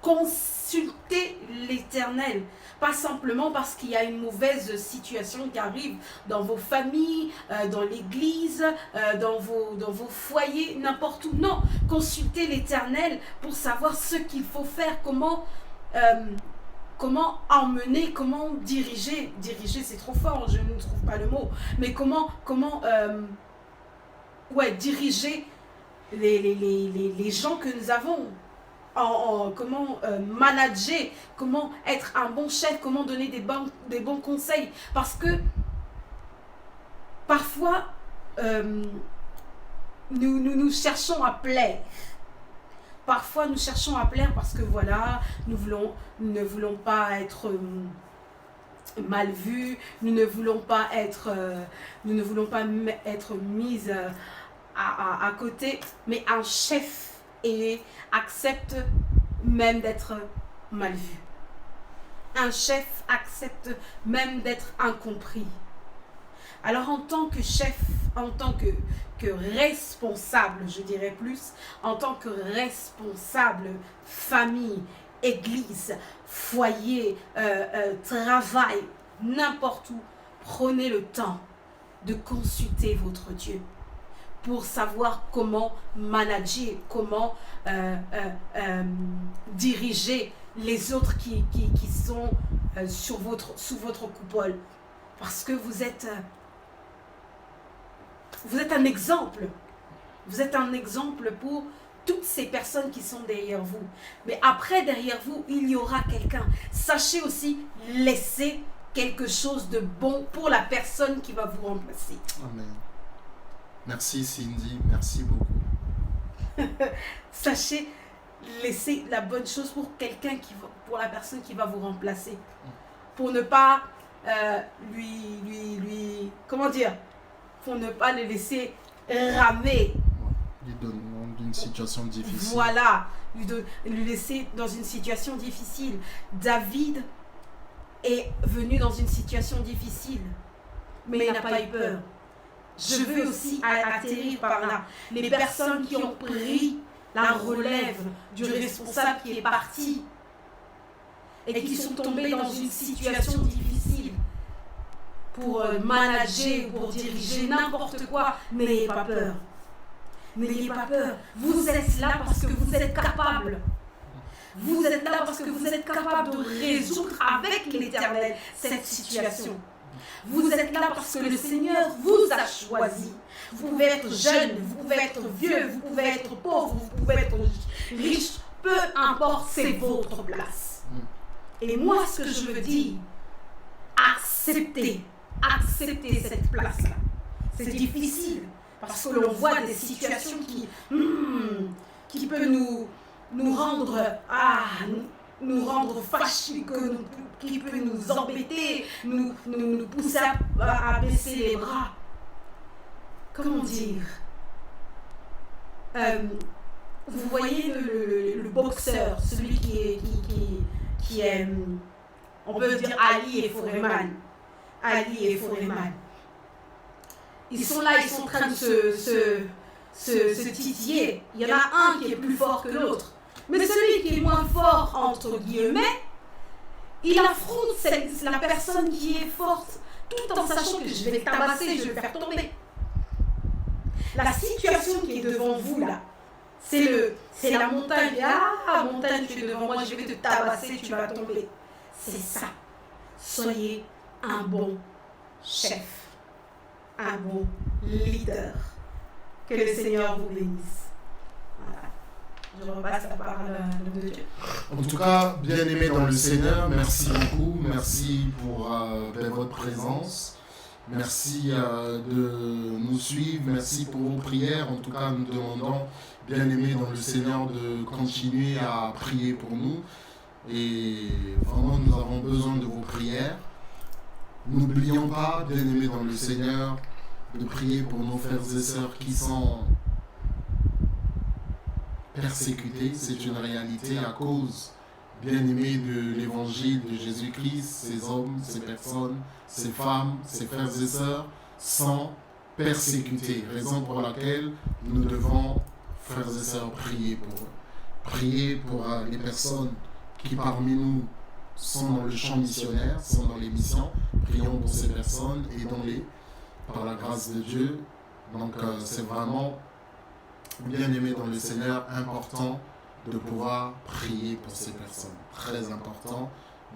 consultez l'Éternel. Pas simplement parce qu'il y a une mauvaise situation qui arrive dans vos familles, dans l'église, dans vos foyers, n'importe où. Non, consultez l'Éternel pour savoir ce qu'il faut faire, comment emmener, comment diriger. Diriger, c'est trop fort, je ne trouve pas le mot. Mais comment diriger les gens que nous avons. Comment manager, comment être un bon chef, comment donner des bons conseils. Parce que parfois, nous cherchons à plaire. Parfois, nous cherchons à plaire parce que voilà, nous ne voulons pas être mal vus, nous ne voulons pas être mises à côté. Mais un chef accepte même d'être mal vu. Un chef accepte même d'être incompris. Alors en tant que chef, en tant que responsable, je dirais plus, en tant que responsable famille, église, foyer, travail, n'importe où, prenez le temps de consulter votre Dieu pour savoir comment manager, comment diriger les autres qui sont sous votre coupole. Parce que vous êtes un exemple. Vous êtes un exemple pour toutes ces personnes qui sont derrière vous. Mais après, derrière vous, il y aura quelqu'un. Sachez aussi laisser quelque chose de bon pour la personne qui va vous remplacer. Amen. Merci Cindy, merci beaucoup. Sachez laisser la bonne chose pour pour la personne qui va vous remplacer. Pour ne pas pour ne pas le laisser ramer. Lui donner une situation difficile. Voilà, lui laisser dans une situation difficile. David est venu dans une situation difficile, mais il n'a pas eu peur. Je veux aussi atterrir par là. Les personnes qui ont pris la relève du responsable qui est parti et qui sont tombés dans une situation difficile pour manager, pour diriger n'importe quoi, n'ayez pas peur. N'ayez pas peur. Vous êtes là parce que vous êtes capable. Vous êtes là parce que vous êtes capable de résoudre avec l'Éternel cette situation. Vous êtes là parce que le Seigneur vous a choisi. Vous pouvez être jeune, vous pouvez être vieux, vous pouvez être pauvre, vous pouvez être riche. Peu importe, c'est votre place. Et moi, ce que je veux dire, acceptez cette place-là. C'est difficile parce que l'on voit des situations qui peuvent nous rendre fâchés, qui peut nous embêter, nous pousser à baisser les bras. Comment dire? Vous voyez le boxeur, celui qui est, on peut dire Ali et Foreman. Ali et Foreman. Ils sont là, ils sont en train de se titiller. Il y en a un qui est plus fort que l'autre. Mais celui qui est moins fort, entre guillemets, il affronte la personne qui est forte, tout en sachant que je vais le tabasser, je vais le faire tomber. La situation qui est devant vous, là, c'est la montagne. Ah, montagne, tu es devant moi, je vais te tabasser, tu vas tomber. C'est ça. Soyez un bon chef, un bon leader. Que le Seigneur vous bénisse. Voilà. Je repasse la parole de Dieu. En tout cas, bien aimé dans le Seigneur, merci beaucoup. Merci pour votre présence. Merci de nous suivre. Merci pour vos prières. En tout cas, nous demandons, bien aimé dans le Seigneur, de continuer à prier pour nous. Et vraiment, nous avons besoin de vos prières. N'oublions pas, bien aimé dans le Seigneur, de prier pour nos frères et sœurs qui sont persécutés. C'est une réalité à cause bien-aimés de l'évangile de Jésus-Christ, ces hommes, ces personnes, ces femmes, ces frères et sœurs, sont persécutés, raison pour laquelle nous devons, frères et sœurs, prier pour eux. Prier pour les personnes qui parmi nous sont dans le champ missionnaire, sont dans les missions. Prions pour ces personnes, aidons-les par la grâce de Dieu. Donc c'est vraiment, bien-aimé dans le Seigneur, important de pouvoir prier pour ces personnes. Très important.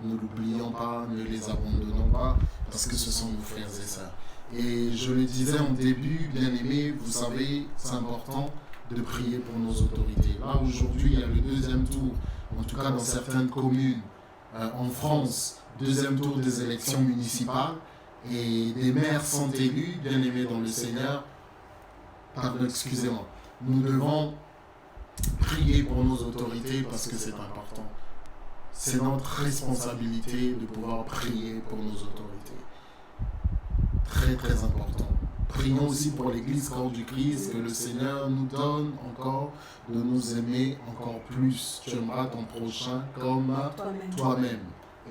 Ne l'oublions pas, ne les abandonnons pas, parce que ce sont nos frères et sœurs. Et je le disais en début, bien-aimés, vous savez, c'est important de prier pour nos autorités. Là, aujourd'hui, il y a le deuxième tour, en tout cas dans certaines communes en France, deuxième tour des élections municipales, et des maires sont élus, bien-aimés dans le Seigneur. Pardon, excusez-moi. Nous devons prier pour nos autorités parce que c'est important. C'est notre responsabilité de pouvoir prier pour nos autorités. Très, très important. Prions aussi pour l'Église corps du Christ, que le Seigneur nous donne encore de nous aimer encore plus. Tu aimeras ton prochain comme toi-même.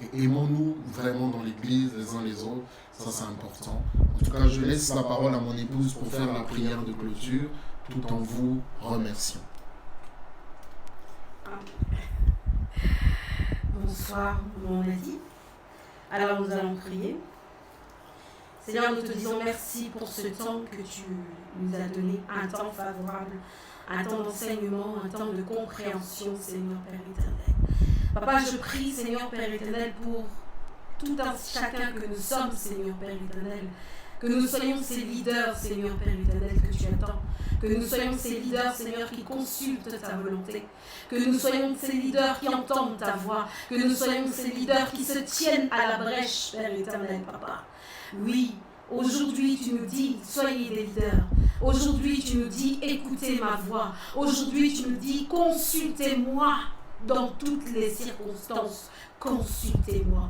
Et aimons-nous vraiment dans l'Église les uns les autres. Ça, c'est important. En tout cas, je laisse la parole à mon épouse pour faire la prière de clôture, tout en vous remerciant. Bonsoir, mon ami. Alors, nous allons prier. Seigneur, nous te disons merci pour ce temps que tu nous as donné, un temps favorable, un temps d'enseignement, un temps de compréhension, Seigneur Père éternel. Papa, je prie, Seigneur Père éternel, pour tout un chacun que nous sommes, Seigneur Père éternel, que nous soyons ces leaders, Seigneur Père éternel, que tu attends, que nous soyons ces leaders, Seigneur, qui consultent ta volonté, que nous soyons ces leaders qui entendent ta voix, que nous soyons ces leaders qui se tiennent à la brèche, Père éternel, Papa. Oui, aujourd'hui tu nous dis, soyez des leaders. Aujourd'hui tu nous dis, écoutez ma voix. Aujourd'hui tu nous dis, consultez-moi dans toutes les circonstances. Consultez-moi.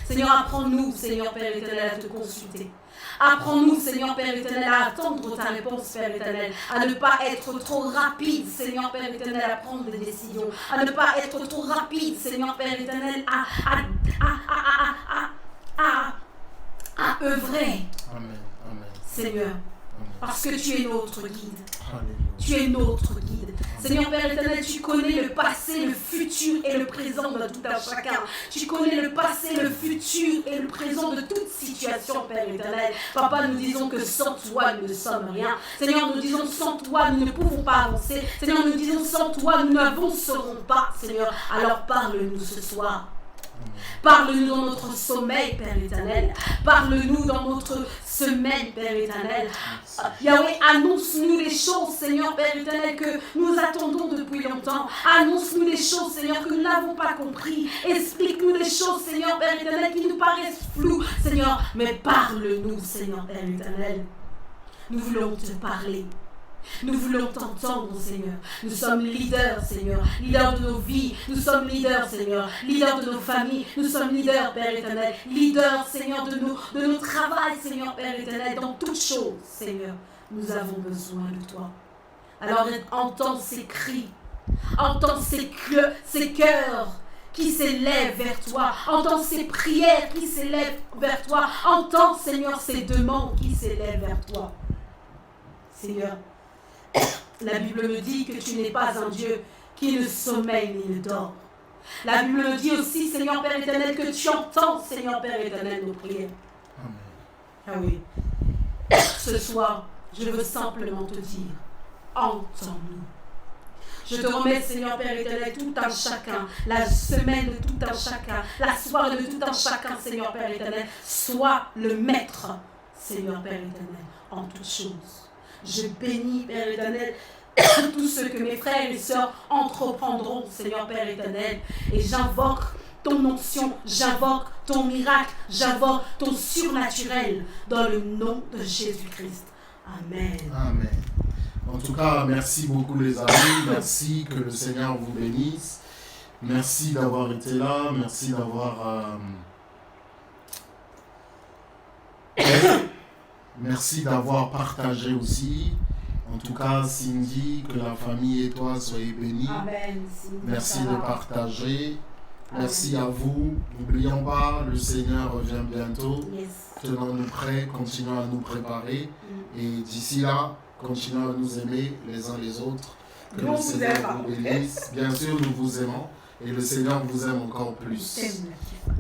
Seigneur, apprends-nous, Seigneur Père éternel, à te consulter. Apprends-nous, Seigneur Père éternel, à attendre ta réponse, Père éternel, à ne pas être trop rapide, Seigneur Père éternel, à prendre des décisions, à ne pas être trop rapide, Seigneur Père éternel, à œuvrer. Amen. Amen. Seigneur, Amen. parce que tu es notre guide. Alléluia. Tu es notre guide. Seigneur Père éternel, tu connais le passé, le futur et le présent de tout un chacun. Tu connais le passé, le futur et le présent de toute situation, Père éternel. Papa, nous disons que sans toi, nous ne sommes rien. Seigneur, nous disons sans toi, nous ne pouvons pas avancer. Seigneur, nous disons sans toi, nous n'avancerons pas, Seigneur. Alors parle-nous ce soir. Parle-nous dans notre sommeil, Père éternel. Parle-nous dans notre semaine, Père éternel. Yahweh, annonce-nous les choses, Seigneur, Père éternel, que nous attendons depuis longtemps. Annonce-nous les choses, Seigneur, que nous n'avons pas compris. Explique-nous les choses, Seigneur, Père éternel, qui nous paraissent floues, Seigneur. Mais parle-nous, Seigneur, Père éternel. Nous voulons te parler. Nous voulons t'entendre, Seigneur. Nous sommes leaders, Seigneur. Leaders de nos vies. Nous sommes leaders, Seigneur. Leaders de nos familles. Nous sommes leaders, Père éternel. Leaders, Seigneur, de nos travails, Seigneur, Père éternel. Dans toutes choses, Seigneur, nous avons besoin de toi. Alors, entends ces cris. Entends ces cœurs qui s'élèvent vers toi. Entends ces prières qui s'élèvent vers toi. Entends, Seigneur, ces demandes qui s'élèvent vers toi. Seigneur, la Bible me dit que tu n'es pas un Dieu qui ne sommeille ni ne dort. La Bible me dit aussi, Seigneur Père éternel, que tu entends, Seigneur Père éternel, nos prières. Amen. Ah oui. Ce soir, je veux simplement te dire, entends-nous. Je te remets, Seigneur Père éternel, tout un chacun, la semaine de tout un chacun, la soirée de tout un chacun, Seigneur Père éternel. Sois le maître, Seigneur Père éternel, en toutes choses. Je bénis, Père éternel, tous ceux que mes frères et sœurs entreprendront, Seigneur Père éternel. Et j'invoque ton onction, j'invoque ton miracle, j'invoque ton surnaturel dans le nom de Jésus-Christ. Amen. Amen. En tout cas, merci beaucoup les amis. Merci, que le Seigneur vous bénisse. Merci d'avoir été là. Merci d'avoir... Merci d'avoir partagé aussi. En tout cas, Cindy, que la famille et toi soyez bénis. Amen. Merci de partager. Merci à vous. N'oublions pas, le Seigneur revient bientôt. Yes. Tenons-nous prêts, continuons à nous préparer. Et d'ici là, continuons à nous aimer les uns les autres. Que Nous, le on vous Seigneur aime. vous bénisse. Bien sûr, nous vous aimons. Et le Seigneur vous aime encore plus.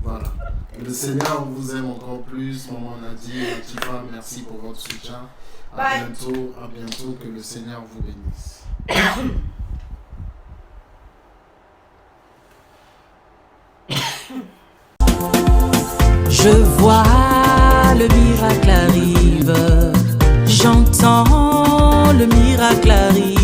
Voilà. Et le Seigneur vous aime encore plus. Maman Nadine, Latifa, merci pour votre soutien. À bientôt. Que le Seigneur vous bénisse. Je vois le miracle arrive, j'entends le miracle arrive.